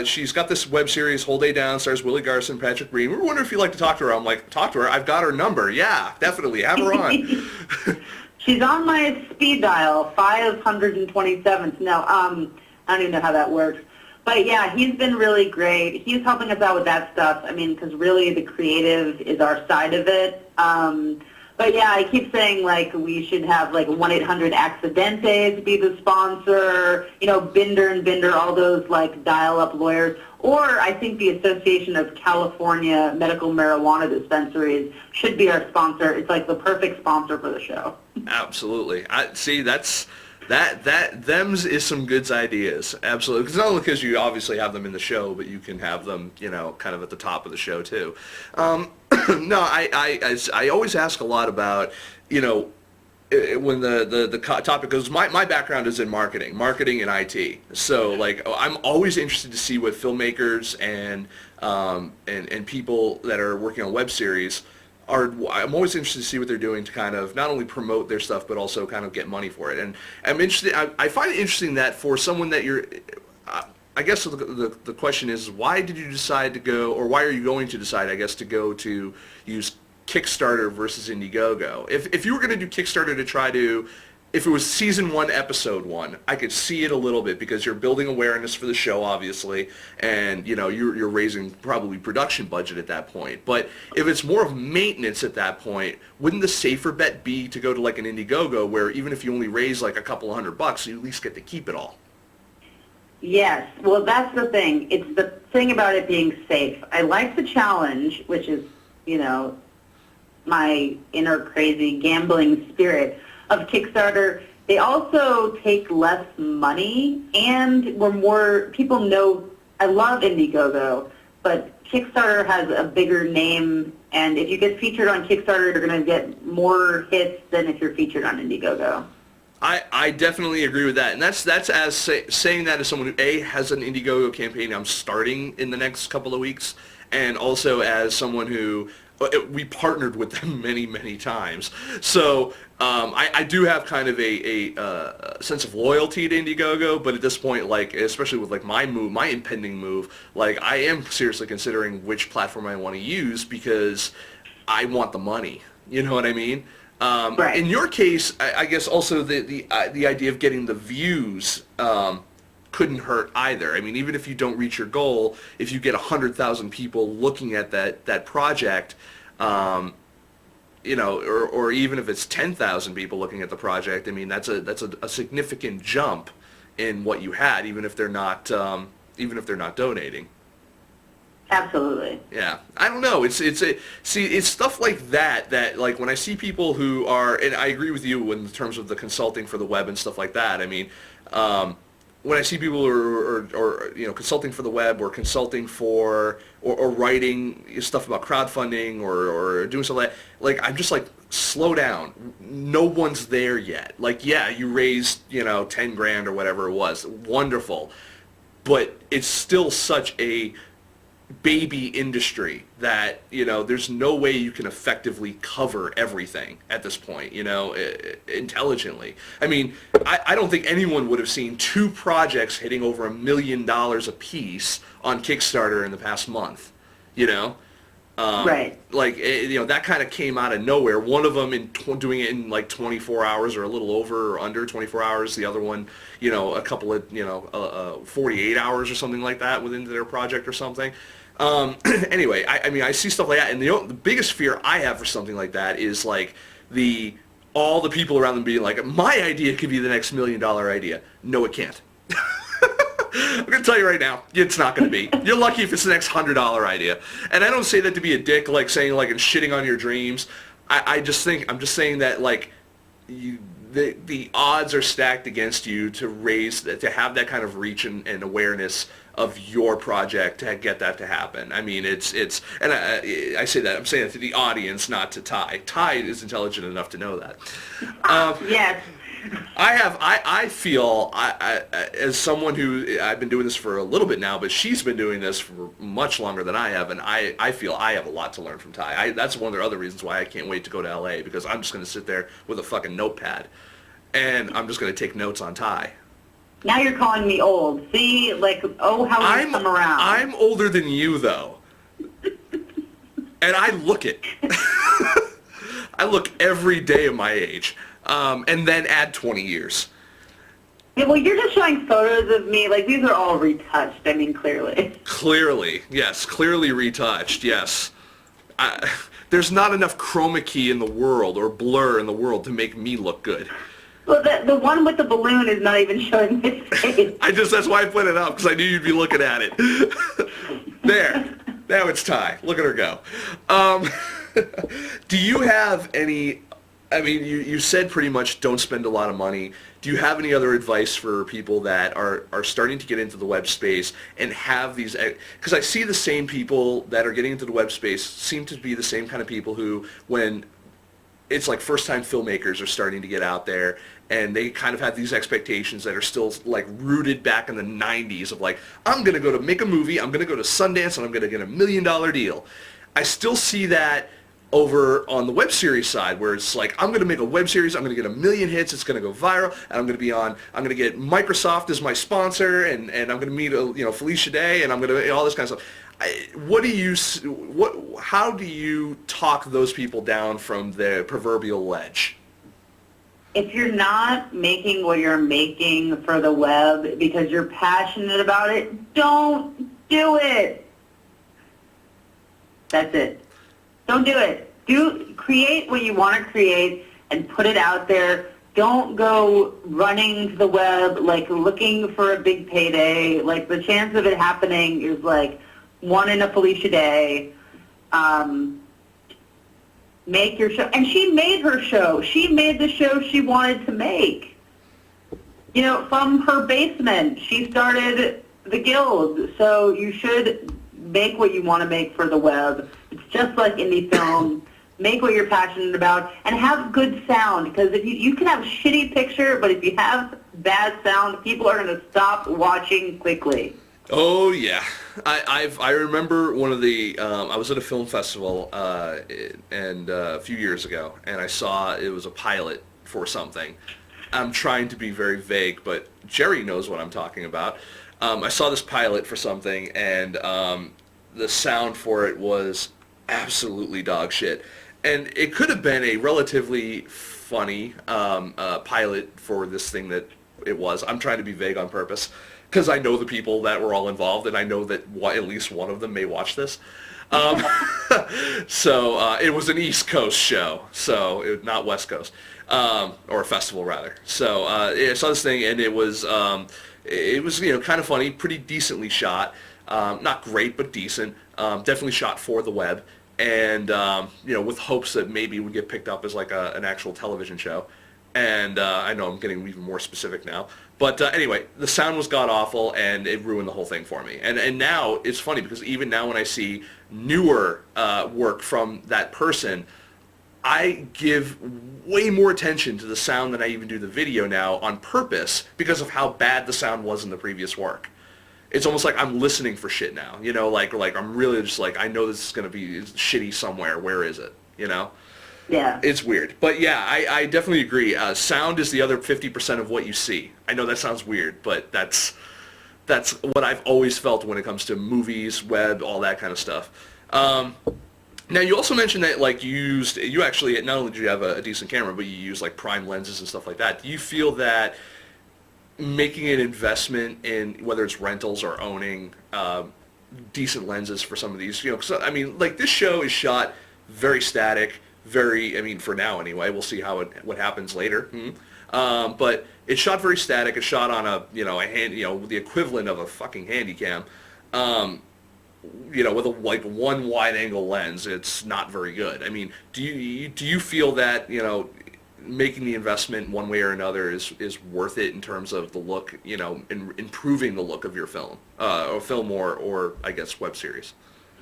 she's got this web series, Whole Day Down, stars Willie Garson, Patrick Breen. We were wondering if you'd like to talk to her. I'm like, talk to her? I've got her number. Yeah, definitely. Have her on. She's on my speed dial, 527th. No, I don't even know how that works. But yeah, he's been really great. He's helping us out with that stuff. I mean, because really the creative is our side of it. But yeah, I keep saying like we should have like 1-800-ACCIDENTES be the sponsor, you know, Binder and Binder, all those like dial-up lawyers. Or I think the Association of California Medical Marijuana Dispensaries should be our sponsor. It's like the perfect sponsor for the show. Absolutely. Them's is some good ideas. Absolutely. Because not only because you obviously have them in the show, but you can have them, you know, kind of at the top of the show too. No, I always ask a lot about, you know, when the topic goes, my background is in marketing and IT. So like I'm always interested to see what filmmakers and people that are working on web series I'm always interested to see what they're doing to kind of not only promote their stuff, but also kind of get money for it. And I'm interested. I find it interesting that for someone that you're, I guess the question is, why did you decide to go, or why are you going to decide, I guess, to go to use Kickstarter versus Indiegogo? If you were going to do Kickstarter to try to, if it was season 1, episode 1, I could see it a little bit because you're building awareness for the show, obviously, and you know you're raising probably production budget at that point. But if it's more of maintenance at that point, wouldn't the safer bet be to go to like an Indiegogo, where even if you only raise like a couple $100, you at least get to keep it all? Yes, well that's the thing. It's the thing about it being safe. I like the challenge, which is, you know, my inner crazy gambling spirit of Kickstarter. They also take less money, and we're more, people know, I love Indiegogo, but Kickstarter has a bigger name, and if you get featured on Kickstarter, you're going to get more hits than if you're featured on Indiegogo. I definitely agree with that, and that's as saying that as someone who A, has an Indiegogo campaign I'm starting in the next couple of weeks, and also as someone who we partnered with them many times. So I do have kind of a sense of loyalty to Indiegogo, but at this point, like especially with like my impending move, like I am seriously considering which platform I want to use because I want the money. You know what I mean? Right. In your case, I guess also the idea of getting the views couldn't hurt either. I mean, even if you don't reach your goal, if you get 100,000 people looking at that project, you know, or even if it's 10,000 people looking at the project, I mean, that's a significant jump in what you had, even if they're not donating. Absolutely. Yeah, I don't know. It's stuff like that like when I see people who are, and I agree with you in terms of the consulting for the web and stuff like that. I mean, when I see people who are you know, consulting for the web or consulting for or writing stuff about crowdfunding or doing something like that, like I'm just like, slow down. No one's there yet. Like, yeah, you raised, you know, 10 grand or whatever it was. Wonderful. But it's still such a baby industry that, you know, there's no way you can effectively cover everything at this point, you know, intelligently. I mean, I don't think anyone would have seen 2 projects hitting over $1 million a piece on Kickstarter in the past month, you know. Right. Like, that kind of came out of nowhere. One of them doing it in like 24 hours or a little over or under 24 hours. The other one, a couple of, 48 hours or something like that within their project or something. Anyway, I see stuff like that, and the biggest fear I have for something like that is like all the people around them being like, my idea could be the next $1 million idea. No, it can't. I'm going to tell you right now, it's not going to be. You're lucky if it's the next $100 idea. And I don't say that to be a dick, like saying like and shitting on your dreams. I'm just saying that like the odds are stacked against you to have that kind of reach and awareness of your project to get that to happen. I mean, it's and I say that, I'm saying that to the audience, not to Tai. Tai is intelligent enough to know that. Yes. I feel as someone who, I've been doing this for a little bit now, but she's been doing this for much longer than I have, and I feel I have a lot to learn from Tai. That's one of the other reasons why I can't wait to go to LA, because I'm just going to sit there with a fucking notepad, and I'm just going to take notes on Tai. Now you're calling me old. See, like, how you come around. I'm older than you, though. And I look it. I look every day of my age. And then add 20 years. Yeah, well, you're just showing photos of me. Like, these are all retouched, I mean, clearly. Clearly, yes. Clearly retouched, yes. There's not enough chroma key in the world or blur in the world to make me look good. Well, the one with the balloon is not even showing my face. That's why I put it up, because I knew you'd be looking at it. There. Now it's Tai. Look at her go. Do you have any... I mean, you said pretty much don't spend a lot of money. Do you have any other advice for people that are starting to get into the web space and have these... Because I see the same people that are getting into the web space seem to be the same kind of people who, when it's like first-time filmmakers are starting to get out there, and they kind of have these expectations that are still like rooted back in the 90s of like, I'm going to go to make a movie, I'm going to go to Sundance, and I'm going to get $1 million deal. I still see that over on the web series side, where it's like, I'm going to make a web series, I'm going to get 1 million hits, it's going to go viral, and I'm going to get Microsoft as my sponsor, and I'm going to meet Felicia Day, and I'm going to all this kind of stuff. How do you talk those people down from the proverbial ledge? If you're not making what you're making for the web because you're passionate about it, don't do it. That's it. Don't do it. Create what you want to create and put it out there. Don't go running to the web, like looking for a big payday. Like, the chance of it happening is like 1 in a Felicia Day. Make your show. And she made her show. She made the show she wanted to make. From her basement. She started the Guild. So you should make what you want to make for the web. It's just like indie film. Make what you're passionate about, and have good sound, because if you can have a shitty picture, but if you have bad sound, people are going to stop watching quickly. Oh yeah, I remember one of the I was at a film festival and a few years ago, and I saw it was a pilot for something. I'm trying to be very vague, but Jerry knows what I'm talking about. I saw this pilot for something, and the sound for it was absolutely dog shit. And it could have been a relatively funny pilot for this thing that it was. I'm trying to be vague on purpose, because I know the people that were all involved, and I know that at least one of them may watch this. So it was an East Coast show, not West Coast, or a festival rather. So I saw this thing, and it was kind of funny, pretty decently shot. Not great, but decent. Definitely shot for the web. And with hopes that maybe it would get picked up as like an actual television show. And I know I'm getting even more specific now, but anyway, the sound was god-awful, and it ruined the whole thing for me. And now it's funny, because even now when I see newer work from that person, I give way more attention to the sound than I even do the video now, on purpose, because of how bad the sound was in the previous work. It's almost like I'm listening for shit now, like I'm really just like, I know this is going to be shitty somewhere. Where is it? Yeah. It's weird. But yeah, I definitely agree. Sound is the other 50% of what you see. I know that sounds weird, but that's what I've always felt when it comes to movies, web, all that kind of stuff. Now, you also mentioned that, like, you actually, not only did you have a decent camera, but you use, like, prime lenses and stuff like that. Do you feel that making an investment in, whether it's rentals or owning decent lenses for some of these, you know, 'cause, I mean, like, this show is shot very static, I mean, for now anyway, we'll see what happens later. But it's shot very static. It's shot on the equivalent of a fucking Handycam. You know, with one wide angle lens. It's not very good. I mean, do you feel that, you know, making the investment one way or another is worth it in terms of the look, you know, improving the look of your film, or I guess web series?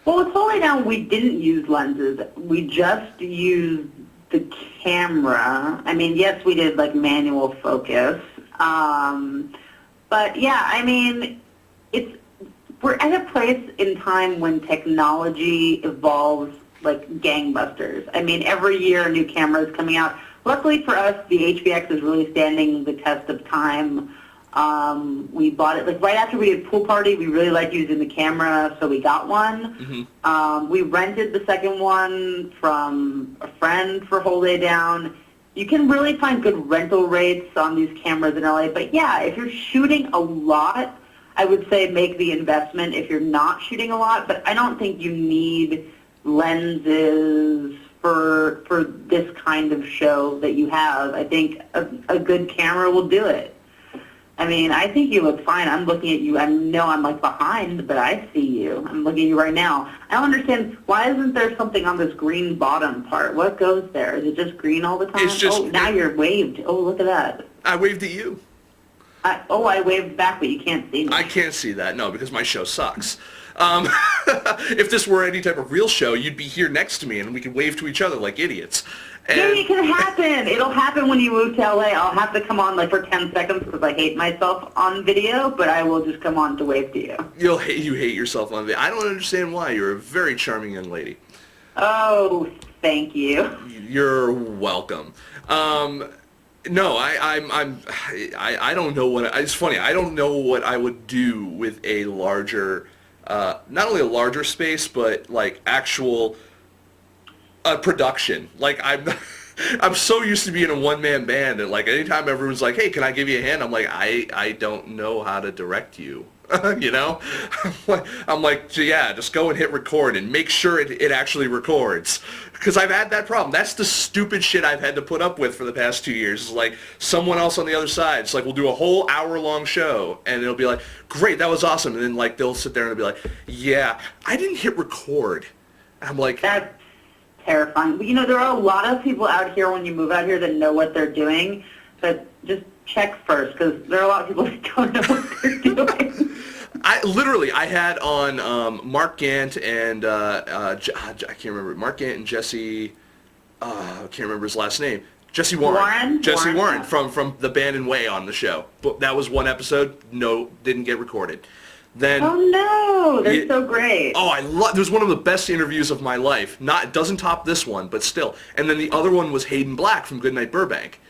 Well, with Holy Down, we didn't use lenses. We just used the camera. I mean, yes, we did like manual focus. But yeah, I mean, we're at a place in time when technology evolves like gangbusters. I mean, every year a new camera is coming out. Luckily for us, the HBX is really standing the test of time. We bought it like right after we did Pool Party. We really liked using the camera, so we got one. We rented the second one from a friend for Whole Day Down. You can really find good rental rates on these cameras in LA. But yeah, if you're shooting a lot, I would say make the investment if you're not shooting a lot. But I don't think you need lenses for this kind of show that you have. I think a good camera will do it. I mean, I think you look fine. I'm looking at you. I know I'm like behind, but I see you. I'm looking at you right now. I don't understand, why isn't there something on this green bottom part? What goes there? Is it just green all the time? It's just, now you're waved. Oh, look at that. I waved at you. I waved back, but you can't see me. I can't see that, no, because my show sucks. If this were any type of real show, you'd be here next to me and we could wave to each other like idiots. And Maybe it can happen. It'll happen when you move to LA. I'll have to come on like for 10 seconds because I hate myself on video, but I will just come on to wave to you. You hate yourself on video. I don't understand why. You're a very charming young lady. Oh, thank you. You're welcome. No, I don't know what. It's funny. I don't know what I would do with a larger, not only a larger space, but like actual production. Like I'm so used to being a one-man band that like anytime everyone's like, "Hey, can I give you a hand?" I'm like, I don't know how to direct you. You know, I'm like, yeah, just go and hit record and make sure it actually records. Because I've had that problem. That's the stupid shit I've had to put up with for the past 2 years. It's like someone else on the other side. It's like we'll do a whole hour-long show, and it'll be like, great, that was awesome. And then like they'll sit there and they'll be like, yeah, I didn't hit record. And I'm like, that's terrifying. But, you know, there are a lot of people out here when you move out here that know what they're doing, but just check first, because there are a lot of people that don't know what they're doing. I had on Mark Gant and I can't remember, Mark Gant and Jesse, I can't remember his last name. Jesse Warren. Jesse Warren from the Band and Way on the show. But that was one episode. No, didn't get recorded. Then oh no, they're so great. Oh, it was one of the best interviews of my life. It doesn't top this one, but still. And then the other one was Hayden Black from Goodnight Burbank,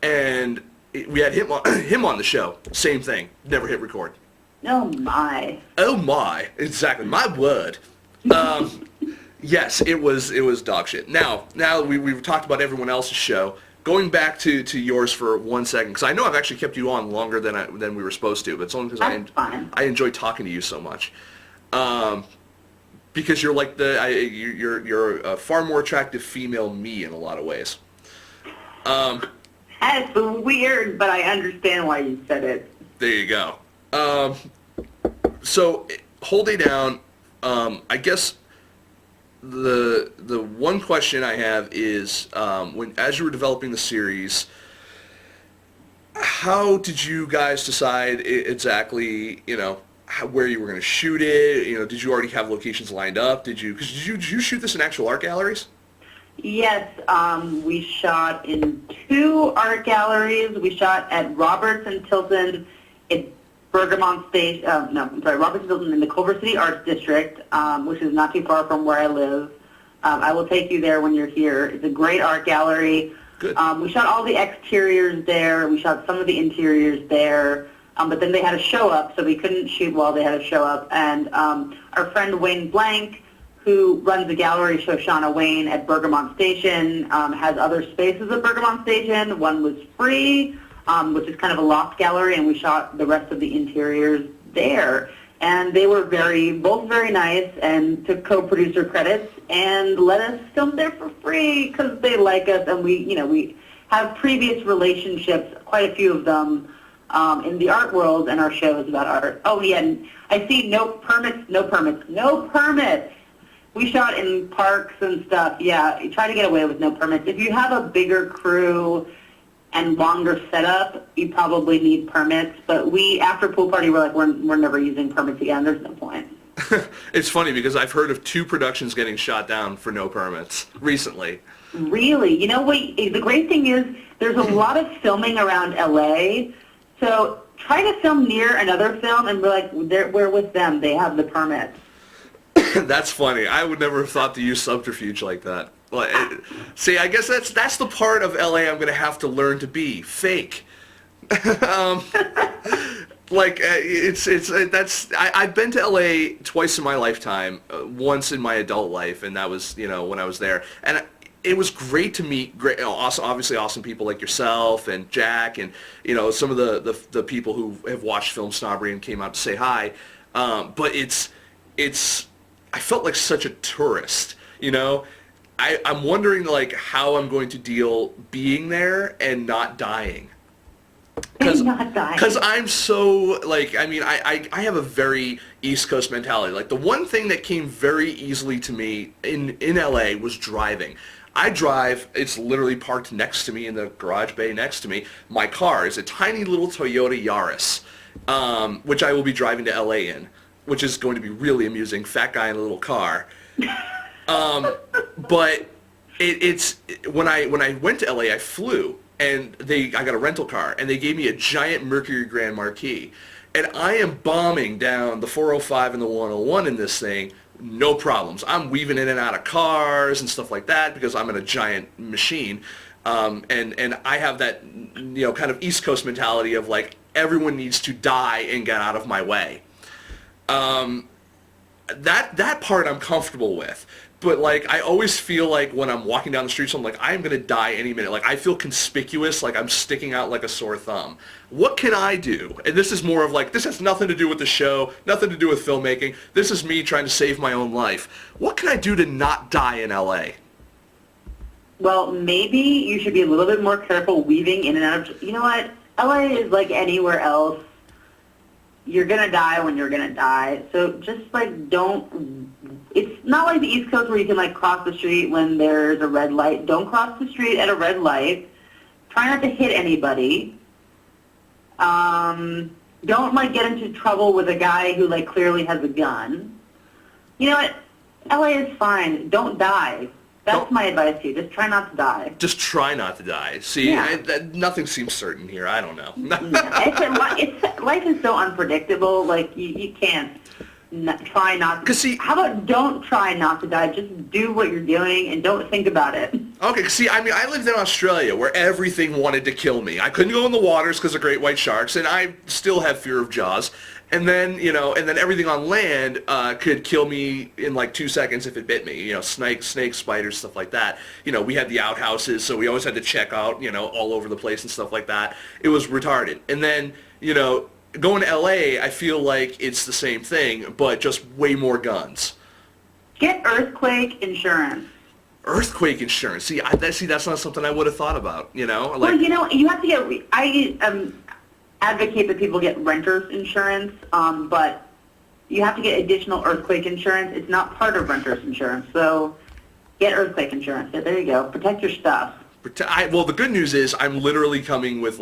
and we had him on the show. Same thing. Never hit record. Oh my. Oh my. Exactly. My word. Yes, it was dog shit. Now we've talked about everyone else's show. Going back to yours for 1 second, because I know I've actually kept you on longer than we were supposed to, but it's only because I enjoy talking to you so much. Because you're like you're a far more attractive female me in a lot of ways. That's weird, but I understand why you said it. There you go. So, Whole Day Down, I guess the one question I have is, as you were developing the series, how did you guys decide exactly, you know, where you were going to shoot it? You know, did you already have locations lined up? Did you shoot this in actual art galleries? Yes, we shot in 2 art galleries. We shot at Roberts and Tilton in Bergamont Station, Roberts and Tilton in the Culver City Arts District, which is not too far from where I live. I will take you there when you're here. It's a great art gallery. Good. We shot all the exteriors there. We shot some of the interiors there. But then they had a show up, so we couldn't shoot while they had a show up. And our friend Wayne Blank, who runs the gallery, Shoshana Wayne, at Bergamot Station, has other spaces at Bergamot Station. One was free, which is kind of a loft gallery, and we shot the rest of the interiors there. And they were both very nice and took co-producer credits and let us film there for free because they like us, and we have previous relationships, quite a few of them, in the art world and our shows about art. Oh yeah, and I see no permits. We shot in parks and stuff. Yeah, you try to get away with no permits. If you have a bigger crew and longer setup, you probably need permits. But after Pool Party, we're like, we're never using permits again. There's no point. It's funny because I've heard of 2 productions getting shot down for no permits recently. Really? You know what? The great thing is there's a lot of filming around LA. So try to film near another film and be like, we're with them. They have the permits. That's funny. I would never have thought to use subterfuge like that. See, I guess that's the part of LA I'm going to have to learn to be fake. I've been to LA twice in my lifetime. Once in my adult life, and that was when I was there. And it was great to meet obviously awesome people like yourself and Jack and some of the people who have watched Film Snobbery and came out to say hi. But I felt like such a tourist. I'm wondering how I'm going to deal being there and not dying. Because I'm so I have a very East Coast mentality. The one thing that came very easily to me in LA was driving. I drive, it's literally parked next to me in the garage bay next to me. My car is a tiny little Toyota Yaris, which I will be driving to LA in, which is going to be really amusing. Fat guy in a little car. But it's when I went to LA, I flew, and I got a rental car, and they gave me a giant Mercury Grand Marquis. And I am bombing down the 405 and the 101 in this thing, no problems. I'm weaving in and out of cars and stuff like that because I'm in a giant machine. And I have that, kind of East Coast mentality of everyone needs to die and get out of my way. That part I'm comfortable with. But I always feel when I'm walking down the street, so I'm I'm going to die any minute. I feel conspicuous, I'm sticking out like a sore thumb. What can I do? And this is more of this has nothing to do with the show, nothing to do with filmmaking. This is me trying to save my own life. What can I do to not die in LA? Well, maybe you should be a little bit more careful weaving in and out of... You know what? LA is like anywhere else. You're going to die when you're going to die. So just, don't... It's not like the East Coast where you can, cross the street when there's a red light. Don't cross the street at a red light. Try not to hit anybody. Don't, get into trouble with a guy who, clearly has a gun. You know what? LA is fine. Don't die. That's my advice to you. Just try not to die. Just try not to die. See, yeah. Nothing seems certain here. I don't know. Life is so unpredictable. You can't try not to. See, how about don't try not to die? Just do what you're doing and don't think about it. Okay, see, I lived in Australia where everything wanted to kill me. I couldn't go in the waters because of great white sharks, and I still have fear of jaws. And then, everything on land could kill me in 2 seconds if it bit me. Snakes, spiders, stuff like that. We had the outhouses, so we always had to check out, all over the place and stuff like that. It was retarded. And then, going to LA, I feel like it's the same thing, but just way more guns. Get earthquake insurance. Earthquake insurance. See, that's not something I would have thought about, Well, you have to get... I advocate that people get renter's insurance, but you have to get additional earthquake insurance. It's not part of renter's insurance, so get earthquake insurance. Yeah, there you go. Protect your stuff. Well, the good news is I'm literally coming with,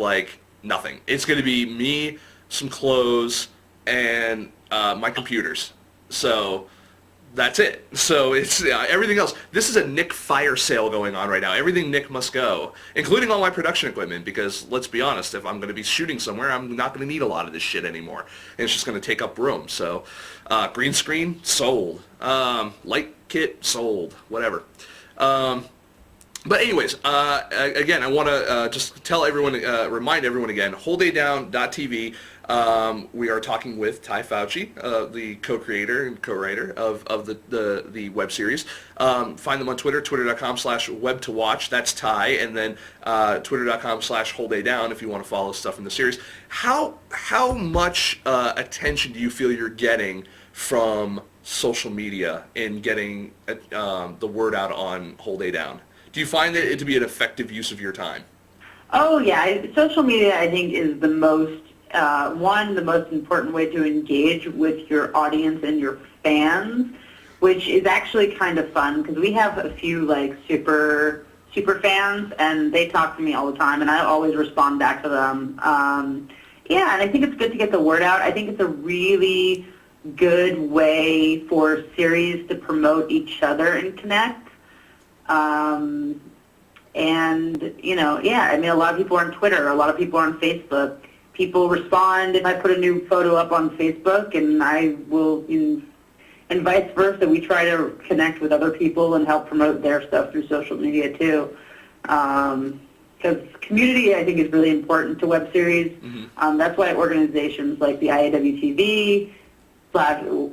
nothing. It's going to be me, some clothes, and my computers. So that's it. So it's everything else. This is a Nic fire sale going on right now. Everything Nic must go, including all my production equipment, because let's be honest, if I'm going to be shooting somewhere, I'm not going to need a lot of this shit anymore. And it's just going to take up room. So green screen, sold. Light kit, sold. Whatever. But anyways, again, I want to just tell everyone, remind everyone again, wholedaydown.tv. We are talking with Tai Fauci, the co-creator and co-writer of the web series. Find them on Twitter, twitter.com/web2watch. That's Tai, and then twitter.com/wholedaydown if you want to follow stuff in the series. How much attention do you feel you're getting from social media in getting the word out on Whole Day Down? Do you find it to be an effective use of your time? Oh yeah, social media I think is the most the most important way to engage with your audience and your fans, which is actually kind of fun because we have a few like super fans and they talk to me all the time and I always respond back to them. Yeah, and I think it's good to get the word out. I think it's a really good way for series to promote each other and connect. And, you know, yeah, I mean, a lot of people are on Twitter, a lot of people are on Facebook. People respond if I put a new photo up on Facebook, and I will, and vice versa. We try to connect with other people and help promote their stuff through social media, too. Because community, I think, is really important to web series. Mm-hmm. That's why organizations like the IAWTV,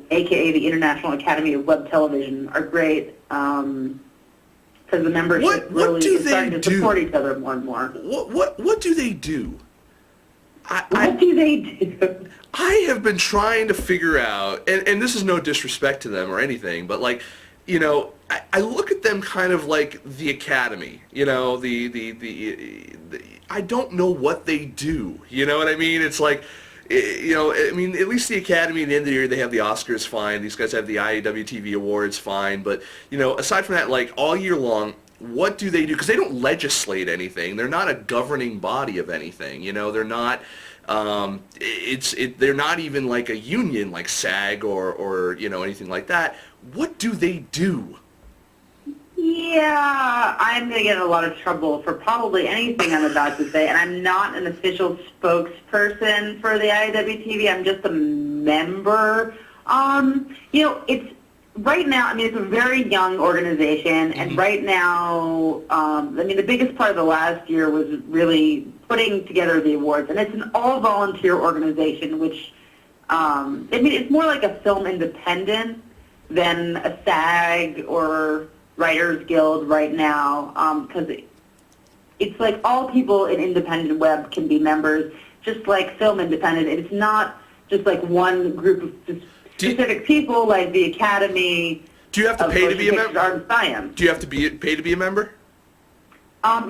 aka the International Academy of Web Television, are great. Because the membership really is starting to support each other more and more. What do they do? What do they do? I have been trying to figure out, and this is no disrespect to them or anything, but like, you know, I look at them kind of like the Academy. You know, the I don't know what they do. You know what I mean? It's like, you know, I mean, at least the Academy at the end of the year, they have the Oscars, fine. These guys have the IAWTV Awards, fine. But, you know, aside from that, like, all year long, what do they do? Because they don't legislate anything. They're not a governing body of anything. You know, they're not, they're not even like a union like SAG or, you know, anything like that. What do they do? Yeah, I'm going to get in a lot of trouble for probably anything I'm about to say, and I'm not an official spokesperson for the IWTV. I'm just a member. You know, it's right now, I mean, it's a very young organization, and right now, I mean, the biggest part of the last year was really putting together the awards, and it's an all-volunteer organization, which, I mean, it's more like a film independent than a SAG or Writers Guild right now, because it's like all people in independent web can be members, just like film independent. It's not just like one group of specific people like the Academy. Do you have to pay to be a member? Art and Science. Do you have to pay to be a member?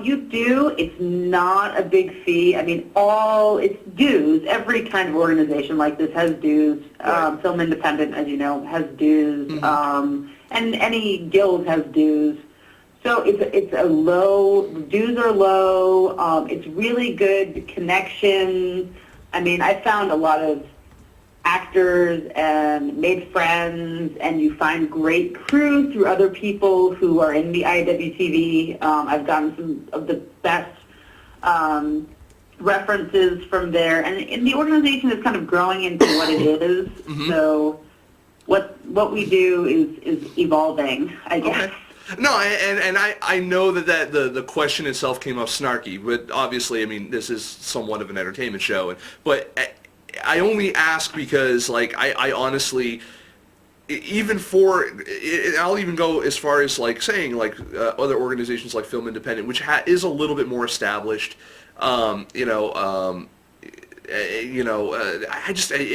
You do. It's not a big fee. I mean, it's dues. Every kind of organization like this has dues. Right. Film independent, as you know, has dues. And any guild has dues. So it's a low, dues are low. It's really good connections. I mean, I found a lot of actors and made friends, and you find great crew through other people who are in the IWTV. I've gotten some of the best references from there, and the organization is kind of growing into what it is. So what we do is evolving, I guess. Okay. No, and I know that the question itself came off snarky, but obviously, I mean, this is somewhat of an entertainment show, but I only ask because, like, I honestly, even I'll even go as far as, like, saying, like, other organizations like Film Independent, which is a little bit more established, I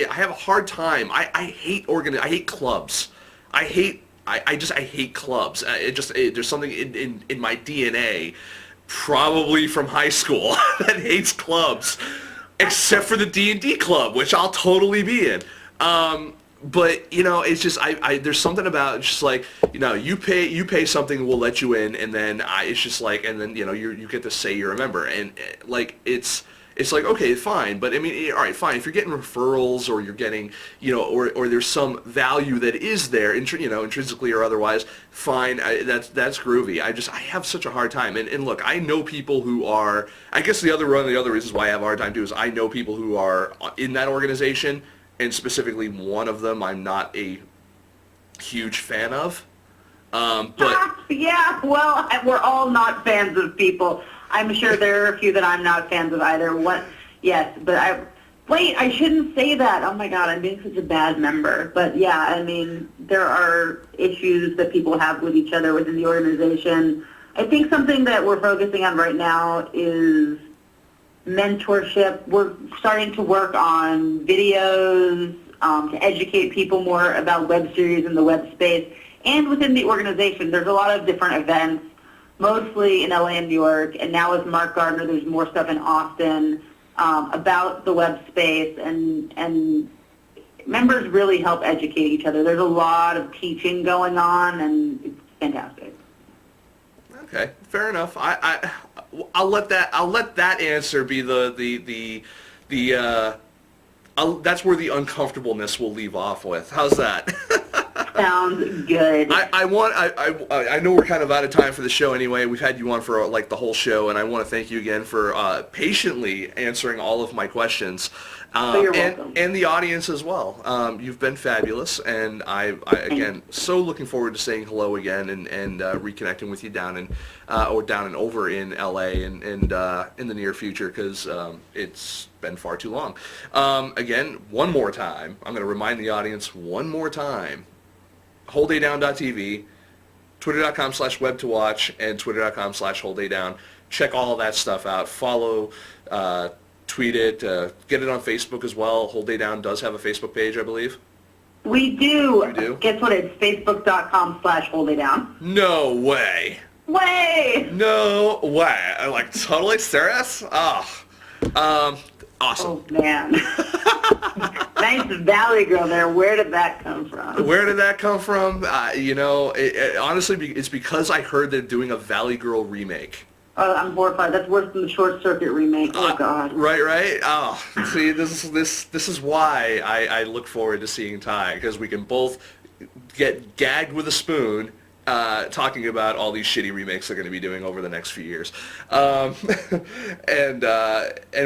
have a hard time. I hate clubs. I hate clubs. There's something in my DNA, probably from high school, that hates clubs, except for the D&D club, which I'll totally be in. But, you know, it's just, there's something about just like, you know, you pay something, we'll let you in, and then it's just like, and then, you know, you get to say you're a member, and like, it's like, okay, fine, but I mean, all right, fine, if you're getting referrals, or you're getting, you know, or there's some value that is there, you know, intrinsically or otherwise, fine, that's groovy. I have such a hard time, and look, I know people who are, I guess one of the other reasons why I have a hard time too is I know people who are in that organization, and specifically one of them I'm not a huge fan of, but Yeah, well, we're all not fans of people. I'm sure there are a few that I'm not fans of either. Yes, but I shouldn't say that. Oh my God, I'm being such a bad member. But yeah, I mean, there are issues that people have with each other within the organization. I think something that we're focusing on right now is mentorship. We're starting to work on videos to educate people more about web series in the web space. And within the organization, there's a lot of different events, mostly in LA and New York. And now with Mark Gardner, there's more stuff in Austin about the web space. And members really help educate each other. There's a lot of teaching going on, and it's fantastic. Okay, fair enough. I'll let that answer be that's where the uncomfortableness will leave off with. How's that? Sounds good. I know we're kind of out of time for the show anyway. We've had you on for like the whole show, and I want to thank you again for patiently answering all of my questions. You're welcome. And the audience as well. You've been fabulous, and I again so looking forward to saying hello again and reconnecting with you down and over in LA and in the near future, because it's been far too long. Again, one more time, I'm going to remind the audience one more time. WholeDayDown.tv, Twitter.com/web2watch, and Twitter.com/WholeDayDown. Check all of that stuff out. Follow. Tweet it, get it on Facebook as well. Whole Day Down does have a Facebook page, I believe. We do. You do? Guess what? It's Facebook.com/WholeDayDown. No way. Way! No way. I'm like totally serious? Oh. Awesome. Oh, man. Nice Valley girl there. Where did that come from? Where did that come from? Honestly, it's because I heard they're doing a Valley Girl remake. Oh, I'm horrified. That's worse than the Short Circuit remake. Oh, God. Right? Oh, see, this is why I look forward to seeing Tai, because we can both get gagged with a spoon talking about all these shitty remakes they're going to be doing over the next few years, and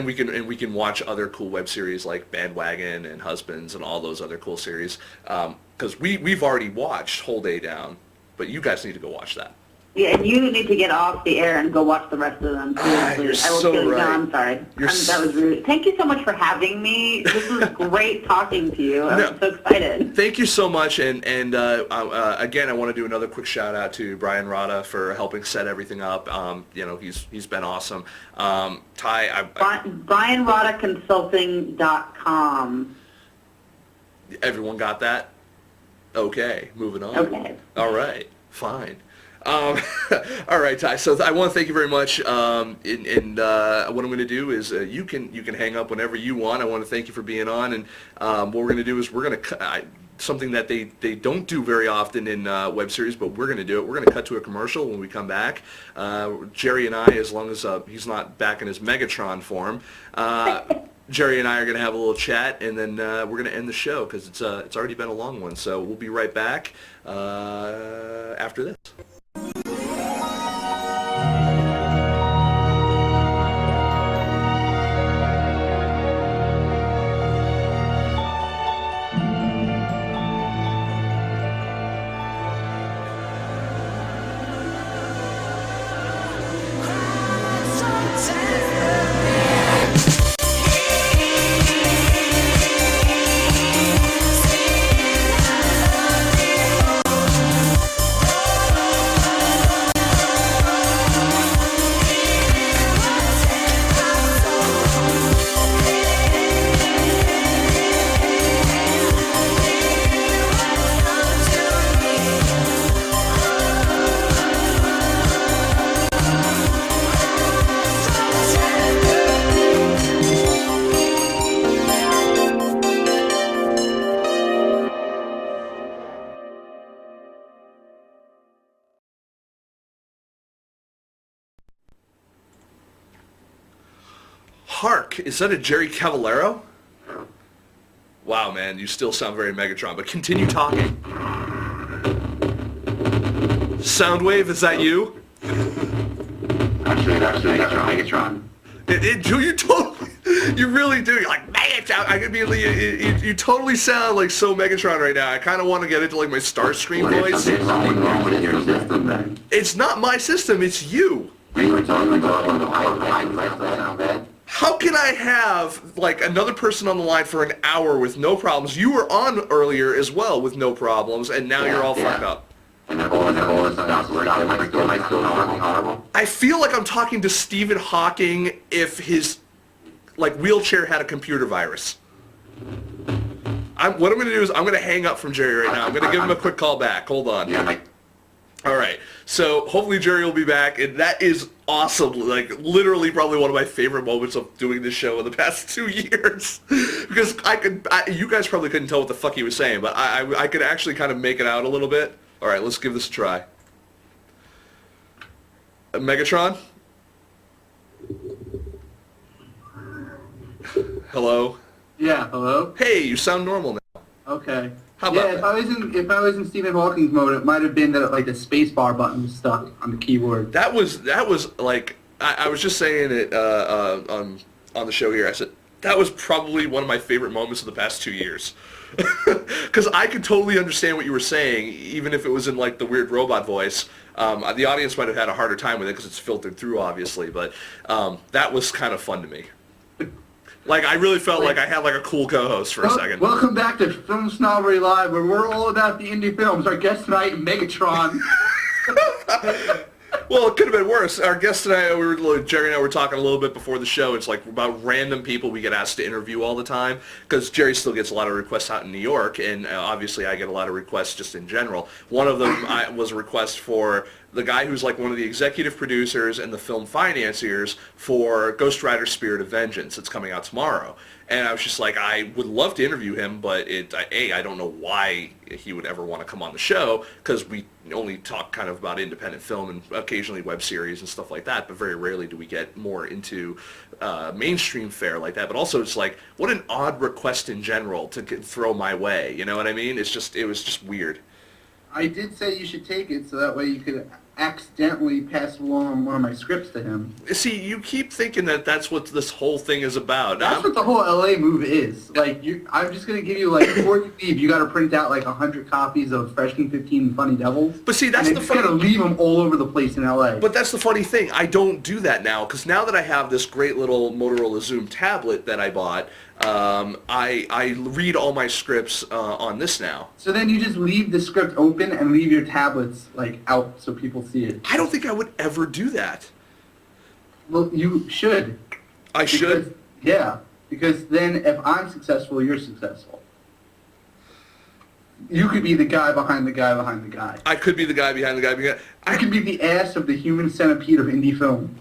we can watch other cool web series like Bandwagon and Husbands and all those other cool series, because we've already watched Whole Day Down, but you guys need to go watch that. Yeah, and you need to get off the air and go watch the rest of them. You're so right. No, I'm sorry. That was rude. Thank you so much for having me. This was great talking to you. I'm so excited. Thank you so much. And again, I want to do another quick shout out to Brian Rada for helping set everything up. He's been awesome. Tai, BrianRadaConsulting.com. Everyone got that? Okay, moving on. Okay. All right, fine. All right, Tai. So I want to thank you very much. What I'm going to do is you can hang up whenever you want. I want to thank you for being on, and what we're going to do is we're going to something that they don't do very often in web series, but we're going to do it. We're going to cut to a commercial when we come back. Jerry and I, as long as he's not back in his Megatron form, Jerry and I are going to have a little chat, and then we're going to end the show because it's already been a long one. So we'll be right back after this. Hark, is that a Jerry Cavallaro? Wow, man, you still sound very Megatron, but continue talking. Soundwave, is that you? Actually, that's Megatron. You totally... You really do. You're like, Megatron. I could be. You totally sound like so Megatron right now. I kind of want to get into like my Starscream voice. There's something wrong with your system then. It's not my system. It's you. You were totally going on the pipeline. Does that sound bad? How can I have like another person on the line for an hour with no problems? You were on earlier as well with no problems, and now you're all fucked up. I feel like I'm talking to Stephen Hawking if his like wheelchair had a computer virus. What I'm going to do is I'm going to hang up from Jerry right now. I'm going to give him a quick call back. Hold on. All right. So hopefully Jerry will be back, and that is awesome. Like literally, probably one of my favorite moments of doing this show in the past 2 years, because you guys probably couldn't tell what the fuck he was saying, but I could actually kind of make it out a little bit. All right, let's give this a try. Megatron? Hello? Yeah, hello? Hey, you sound normal now. Okay. How about if I was in Stephen Hawking's mode, it might have been that like the space bar button was stuck on the keyboard. That was like I was just saying it on the show here. I said that was probably one of my favorite moments of the past 2 years. Because I could totally understand what you were saying, even if it was in like the weird robot voice. The audience might have had a harder time with it because it's filtered through, obviously. But that was kind of fun to me. Like I really felt like I had like a cool co-host for a second. Welcome back to Film Snobbery Live, where we're all about the indie films. Our guest tonight, Megatron. Well, it could have been worse. Our guest tonight, Jerry and I were talking a little bit before the show. It's like about random people we get asked to interview all the time, because Jerry still gets a lot of requests out in New York, and obviously I get a lot of requests just in general. One of them was a request for the guy who's like one of the executive producers and the film financiers for Ghost Rider Spirit of Vengeance. It's coming out tomorrow. And I was just like, I would love to interview him, but I don't know why he would ever want to come on the show, because we only talk kind of about independent film and occasionally web series and stuff like that, but very rarely do we get more into mainstream fare like that. But also it's like, what an odd request in general to throw my way, you know what I mean? It was just weird. I did say you should take it so that way you could accidentally pass along one of my scripts to him. See, you keep thinking that that's what this whole thing is about. That's what the whole LA move is. Like, I'm just going to give you, like, before you leave, you got to print out, like, 100 copies of Freshman 15 and Funny Devils. But see, that's the funny... you're going to leave them all over the place in LA. But that's the funny thing. I don't do that now, because now that I have this great little Motorola Zoom tablet that I bought, I read all my scripts on this now. So then you just leave the script open and leave your tablets, like, out so people see it. I don't think I would ever do that. Well, you should. I should? Yeah, because then if I'm successful, you're successful. You could be the guy behind the guy behind the guy. I could be the guy behind the guy behind... I could be the ass of the human centipede of indie film.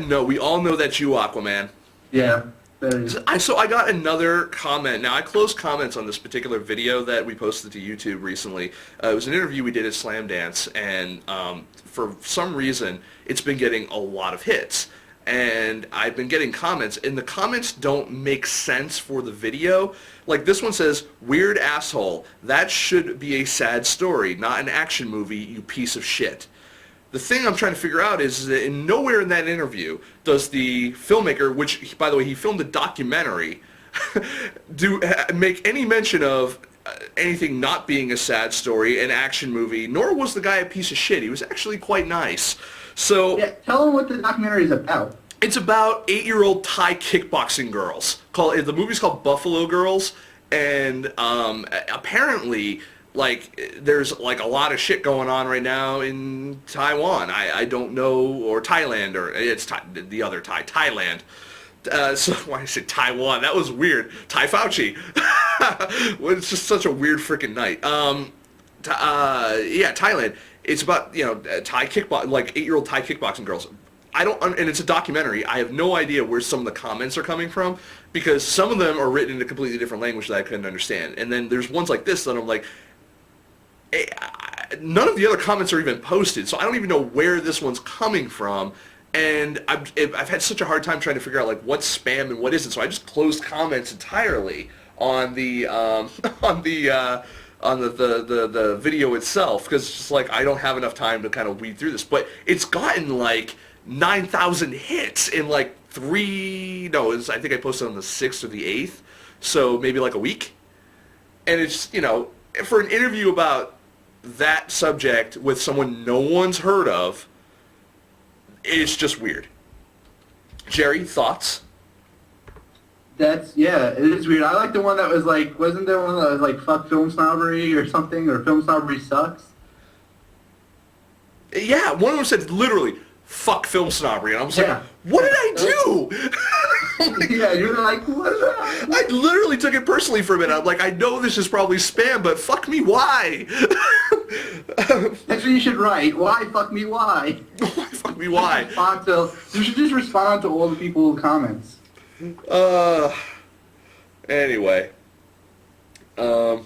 No, we all know that's you, Aquaman. Yeah. So I got another comment. Now, I closed comments on this particular video that we posted to YouTube recently. It was an interview we did at Slam Dance, and for some reason, it's been getting a lot of hits. And I've been getting comments, and the comments don't make sense for the video. Like, this one says, "Weird asshole. That should be a sad story, not an action movie, you piece of shit." The thing I'm trying to figure out is that nowhere in that interview does the filmmaker, which, by the way, he filmed a documentary, make any mention of anything not being a sad story, an action movie, nor was the guy a piece of shit. He was actually quite nice. So yeah, tell him what the documentary is about. It's about 8-year-old Thai kickboxing girls. The movie's called Buffalo Girls, and apparently... like, there's, like, a lot of shit going on right now in Taiwan. I don't know, or Thailand, or it's the other Thailand. So, why I said Taiwan? That was weird. Tai Fauci. Well, it's just such a weird freaking night. Yeah, Thailand. It's about, Thai like 8-year-old Thai kickboxing girls. And it's a documentary. I have no idea where some of the comments are coming from, because some of them are written in a completely different language that I couldn't understand. And then there's ones like this that I'm like, none of the other comments are even posted, so I don't even know where this one's coming from, and I've had such a hard time trying to figure out like what's spam and what isn't. So I just closed comments entirely on the the video itself, because it's just like I don't have enough time to kind of weed through this. But it's gotten like 9,000 hits in like I think I posted on the 6th or the 8th, so maybe like a week. And it's, for an interview about that subject with someone no one's heard of, it's just weird. Jerry, thoughts? It is weird. I like the one that was like, wasn't there one that was like, fuck film snobbery or something, or film snobbery sucks? Yeah, one of them said literally, fuck film snobbery, and I was like, what did I do? Yeah, you were like, what? I literally took it personally for a minute. I'm like, I know this is probably spam, but fuck me, why? That's what you should write. Why fuck me, why? Why fuck me, why? You should just respond to all the people who comments. Anyway. I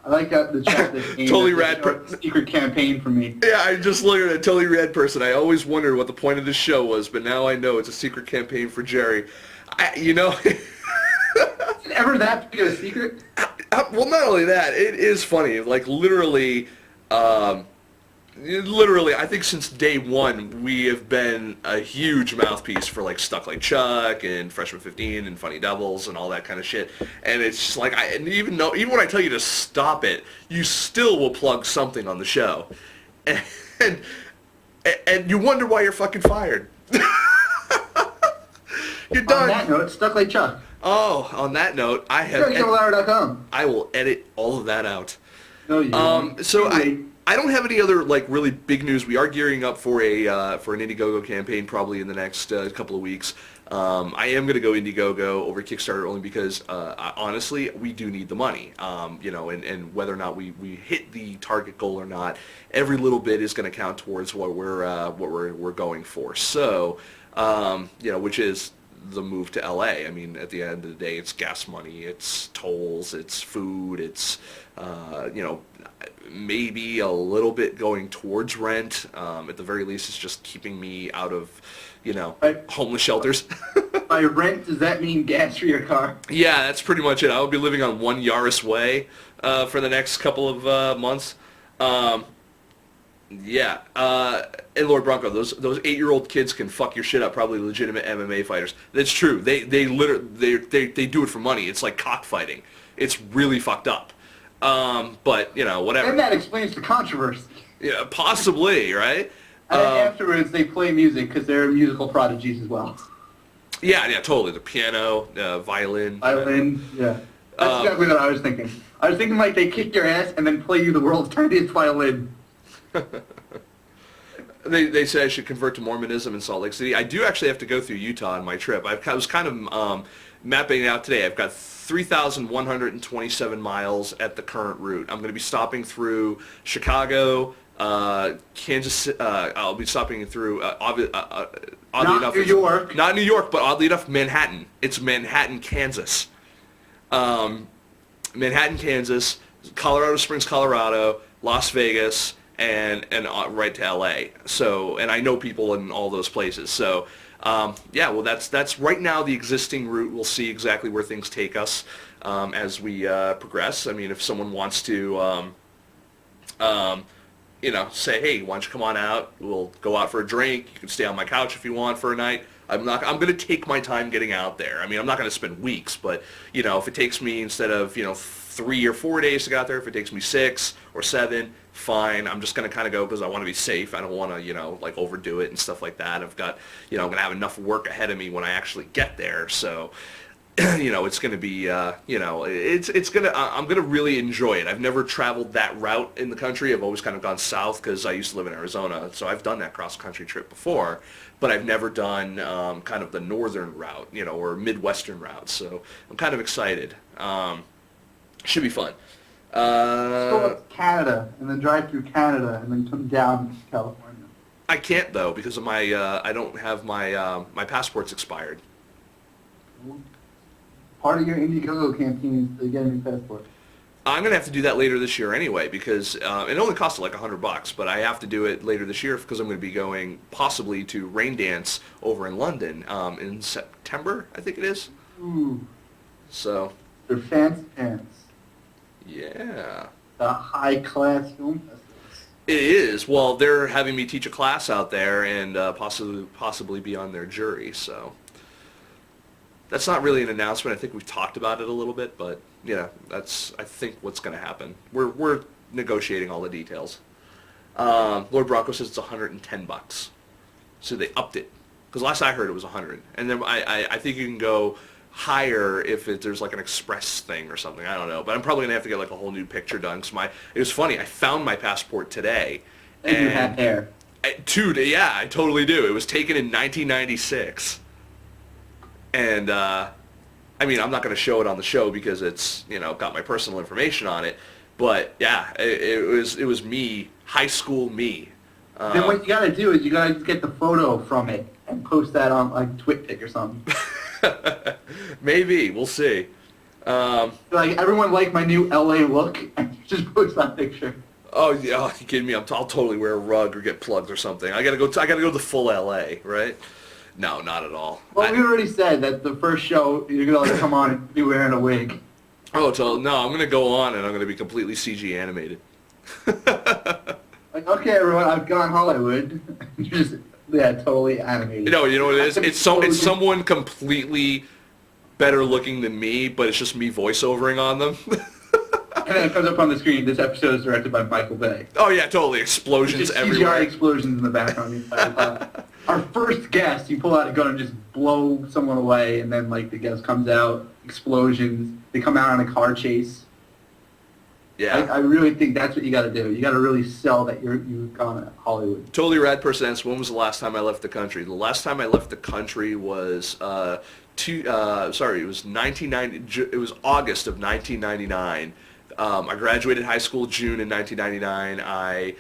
like the chat that came. Totally rad. Secret campaign for me. Yeah, I just looked at a totally rad person. I always wondered what the point of this show was, but now I know it's a secret campaign for Jerry. Is it ever that big of a secret? Well, not only that, it is funny. Like, literally, I think since day one, we have been a huge mouthpiece for, like, Stuck Like Chuck and Freshman 15 and Funny Devils and all that kind of shit. And it's just like, even when I tell you to stop it, you still will plug something on the show. And you wonder why you're fucking fired. You're done. On that note, Stuck Like Chuck. Oh, on that note, I have... JerryCavallaro.com. I will edit all of that out. No, you won't. So I don't have any other like really big news. We are gearing up for an Indiegogo campaign probably in the next couple of weeks. I am going to go Indiegogo over Kickstarter only because honestly we do need the money. And whether or not we hit the target goal or not, every little bit is going to count towards what we're going for. So which is the move to LA. I mean, at the end of the day, it's gas money, it's tolls, it's food, it's maybe a little bit going towards rent. At the very least, it's just keeping me out of homeless shelters. By rent, does that mean gas for your car? Yeah, that's pretty much it. I will be living on one Yaris Way for the next couple of months. And Lord Bronco, those 8-year-old kids can fuck your shit up. Probably legitimate MMA fighters. That's true. They do it for money. It's like cockfighting. It's really fucked up. But whatever. And that explains the controversy. Yeah, possibly, right? And then afterwards, they play music because they're musical prodigies as well. Yeah, totally. The piano, violin. Yeah. That's exactly what I was thinking. I was thinking like they kick your ass and then play you the world's tiniest violin. They say I should convert to Mormonism in Salt Lake City. I do actually have to go through Utah on my trip. I was kind of mapping it out today. I've got 3,127 miles at the current route. I'm going to be stopping through Chicago, Kansas. I'll be stopping through oddly enough, New York. Not New York, but oddly enough, Manhattan. It's Manhattan, Kansas. Manhattan, Kansas, Colorado Springs, Colorado, Las Vegas, and right to LA. So, and I know people in all those places. So, that's right now the existing route. We'll see exactly where things take us as we progress. I mean, if someone wants to, say, hey, why don't you come on out? We'll go out for a drink. You can stay on my couch if you want for a night. I'm going to take my time getting out there. I mean, I'm not going to spend weeks, but, if it takes me instead of, 3 or 4 days to get out there, if it takes me 6 or 7, fine. I'm just going to kind of go because I want to be safe. I don't want to, overdo it and stuff like that. I've got, I'm going to have enough work ahead of me when I actually get there. So, it's going to be, it's going to, I'm going to really enjoy it. I've never traveled that route in the country. I've always kind of gone south because I used to live in Arizona. So I've done that cross-country trip before, but I've never done kind of the northern route, or Midwestern route. So I'm kind of excited. Should be fun. Let's go up to Canada and then drive through Canada and then come down to California. I can't though because of my I don't have my my passport's expired. Part of your Indiegogo campaign is to get a new passport. I'm gonna have to do that later this year anyway because it only costs like $100, but I have to do it later this year because I'm going to be going possibly to Rain Dance over in London in September, I think it is. Ooh. So. They're fancy pants. Yeah. The high-class film festivals. It is. Well, they're having me teach a class out there and possibly be on their jury. So that's not really an announcement. I think we've talked about it a little bit, but that's I think what's going to happen. We're negotiating all the details. Lord Bronco says it's $110, so they upped it because last I heard it was 100, and then I think you can go higher if there's like an express thing or something. I don't know, but I'm probably gonna have to get like a whole new picture done. Cause it was funny. I found my passport today, and you have hair. Dude, yeah, I totally do. It was taken in 1996, and I mean, I'm not gonna show it on the show because it's got my personal information on it. But yeah, it was me, high school me. Then what you gotta do is you gotta get the photo from it and post that on like TwitPic or something. Maybe we'll see. Like everyone liked my new LA look, and just post that picture. Oh yeah, you kidding me? I'll totally wear a rug or get plugged or something. I gotta go the full LA, right? No, not at all. Well, we already said that the first show you're gonna like come on and be wearing a wig. Oh, no, I'm gonna go on and I'm gonna be completely CG animated. Like, okay, everyone, I've gone Hollywood. Just totally animated. You know what it is? It's someone completely better looking than me, but it's just me voiceovering on them. And then it comes up on the screen. This episode is directed by Michael Bay. Oh yeah, totally. Explosions everywhere. CGI explosions in the background the entire time. Our first guest, you pull out a gun and just blow someone away, and then like the guest comes out, explosions. They come out on a car chase. Yeah. I really think that's what you got to do. You got to really sell that you've gone to Hollywood. Totally rad person asks, when was the last time I left the country? The last time I left the country was it was 1990. It was August of 1999. I graduated high school June in 1999. I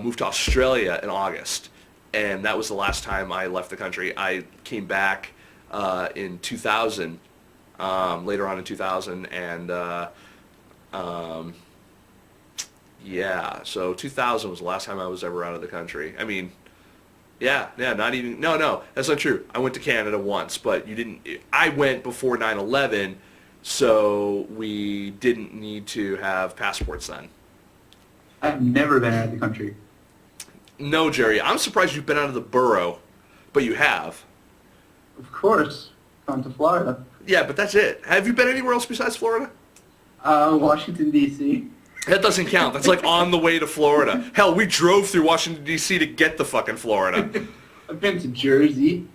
moved to Australia in August, and that was the last time I left the country. I came back in 2000, later on in 2000, and yeah, so 2000 was the last time I was ever out of the country. I mean, yeah, not even, no, that's not true. I went to Canada once, but I went before 9/11, so we didn't need to have passports then. I've never been out of the country. No, Jerry, I'm surprised you've been out of the borough, but you have. Of course, gone to Florida. Yeah, but that's it. Have you been anywhere else besides Florida? Washington, D.C. That doesn't count. That's like on the way to Florida. Hell, we drove through Washington, D.C. to get to fucking Florida. I've been to Jersey.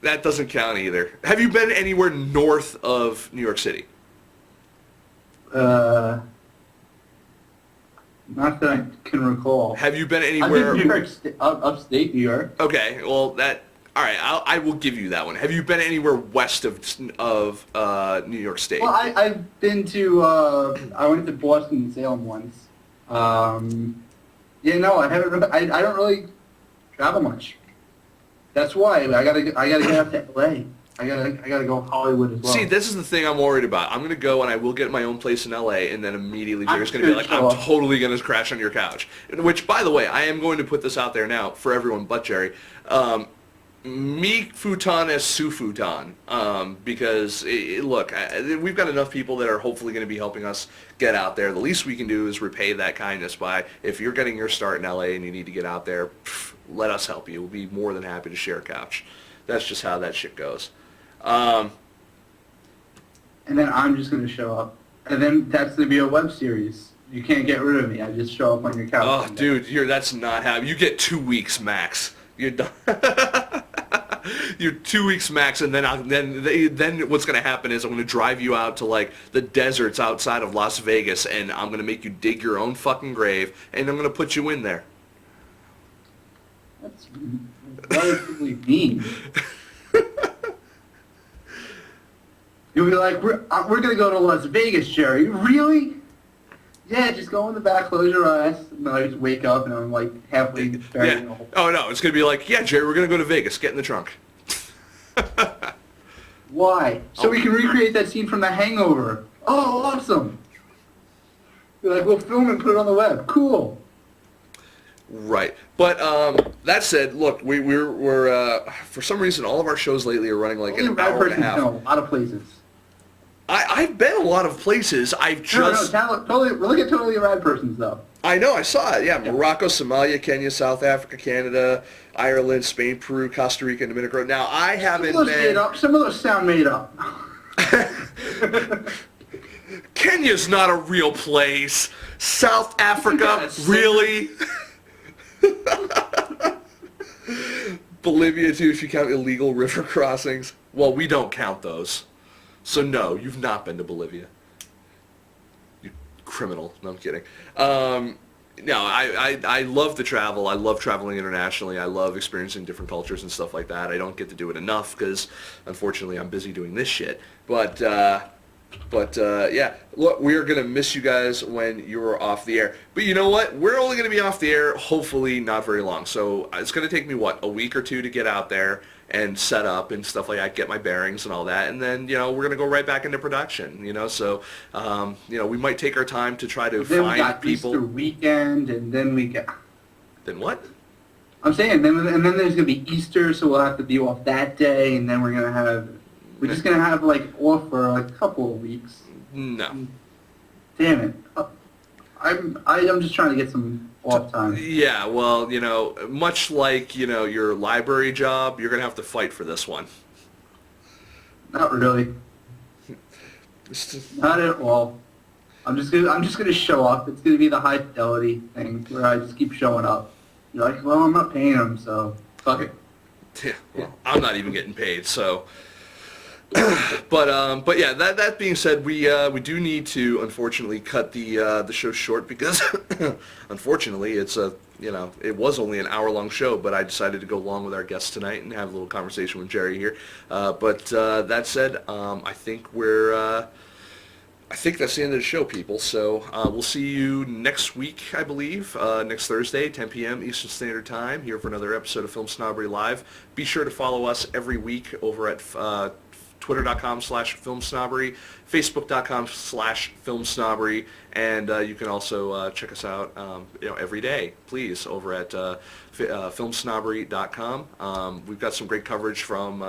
That doesn't count either. Have you been anywhere north of New York City? Not that I can recall. Have you been anywhere? I've been New York, upstate New York. Okay, well, all right, I will give you that one. Have you been anywhere west of New York State? Well, I've been to, I went to Boston and Salem once. Yeah, no, I haven't, I don't really travel much. That's why I gotta get out to LA. I gotta go Hollywood as well. See, this is the thing I'm worried about. I'm gonna go and I will get my own place in LA, and then immediately Jerry's gonna be like, I'm totally gonna crash on your couch. Which, by the way, I am going to put this out there now for everyone but Jerry. Me futon as su futon, because look, we've got enough people that are hopefully going to be helping us get out there. The least we can do is repay that kindness by, if you're getting your start in LA and you need to get out there, let us help you. We'll be more than happy to share a couch. That's just how that shit goes. And then I'm just going to show up, and then that's going to be a web series. You can't get rid of me. I just show up on your couch. Oh, dude, that's not how. You get 2 weeks max. You're done. You're 2 weeks max, and then what's going to happen is I'm going to drive you out to like the deserts outside of Las Vegas, and I'm going to make you dig your own fucking grave, and I'm going to put you in there. That's relatively mean. You'll be like, we're going to go to Las Vegas, Jerry. Really? Yeah, just go in the back, close your eyes, and then I just wake up and I'm like halfway buried in the hole. Oh no, it's gonna be like, yeah, Jerry, we're gonna go to Vegas. Get in the trunk. Why? So we can recreate that scene from The Hangover. Oh, awesome! You're like, we'll film and put it on the web. Cool. Right, but that said, look, we're for some reason all of our shows lately are running like an hour and a half. A lot of places. I've been a lot of places. I've just... No, totally, look at Totally Rad Persons, though. I know, I saw it. Yeah, Morocco, Somalia, Kenya, South Africa, Canada, Ireland, Spain, Peru, Costa Rica, and Dominican. Now, I haven't been... Some of those sound made up. Kenya's not a real place. South Africa, really? Bolivia, too, if you count illegal river crossings. Well, we don't count those. So, no, you've not been to Bolivia. You criminal. No, I'm kidding. No, I love to travel. I love traveling internationally. I love experiencing different cultures and stuff like that. I don't get to do it enough because, unfortunately, I'm busy doing this shit. But yeah, look, we are going to miss you guys when you're off the air. But you know what? We're only going to be off the air, hopefully, not very long. So it's going to take me, what, a week or two to get out there and set up and stuff like that, get my bearings and all that. And then, you know, we're going to go right back into production, you know. So, you know, we might take our time to try to then find we got people. Easter weekend, and then we got... Then what? I'm saying, and then there's going to be Easter, so we'll have to be off that day, and then we're going to have... We're just going to have, like, off for, like, a couple of weeks. No. Damn it. I'm just trying to get some off time. Yeah, well, you know, much like, you know, your library job, you're going to have to fight for this one. Not really. Not at all. I'm just gonna show up. It's gonna be the high fidelity thing where I just keep showing up. You're like, well, I'm not paying them, so fuck it. Yeah, well, I'm not even getting paid, so... but yeah, that being said, we do need to unfortunately cut the show short because unfortunately it's it was only an hour-long show, but I decided to go along with our guests tonight and have a little conversation with Jerry here. But that said, I think that's the end of the show, people. So we'll see you next week, I believe, next Thursday, 10 p.m. Eastern Standard Time, here for another episode of Film Snobbery Live. Be sure to follow us every week over at Twitter.com/FilmSnobbery, Facebook.com/FilmSnobbery, and you can also check us out every day, please, over at FilmSnobbery.com. We've got some great coverage from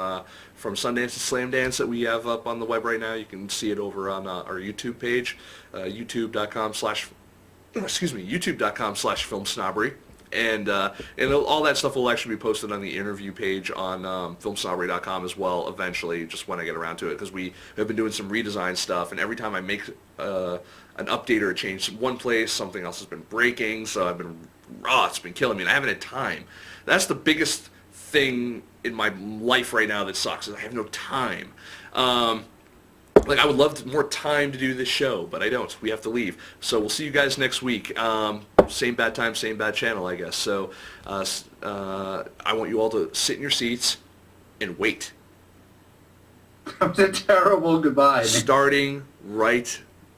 Sundance and Slam Dance that we have up on the web right now. You can see it over on our YouTube page, YouTube.com/FilmSnobbery. And all that stuff will actually be posted on the interview page on FilmSnobbery.com as well eventually, just when I get around to it, because we have been doing some redesign stuff, and every time I make an update or a change one place, something else has been breaking, so it's been killing me, and I haven't had time. That's the biggest thing in my life right now that sucks, is I have no time. Like, I would love more time to do this show, but I don't. We have to leave. So we'll see you guys next week. Same bad time, same bad channel, I guess. So I want you all to sit in your seats and wait. That was a terrible goodbye. Starting right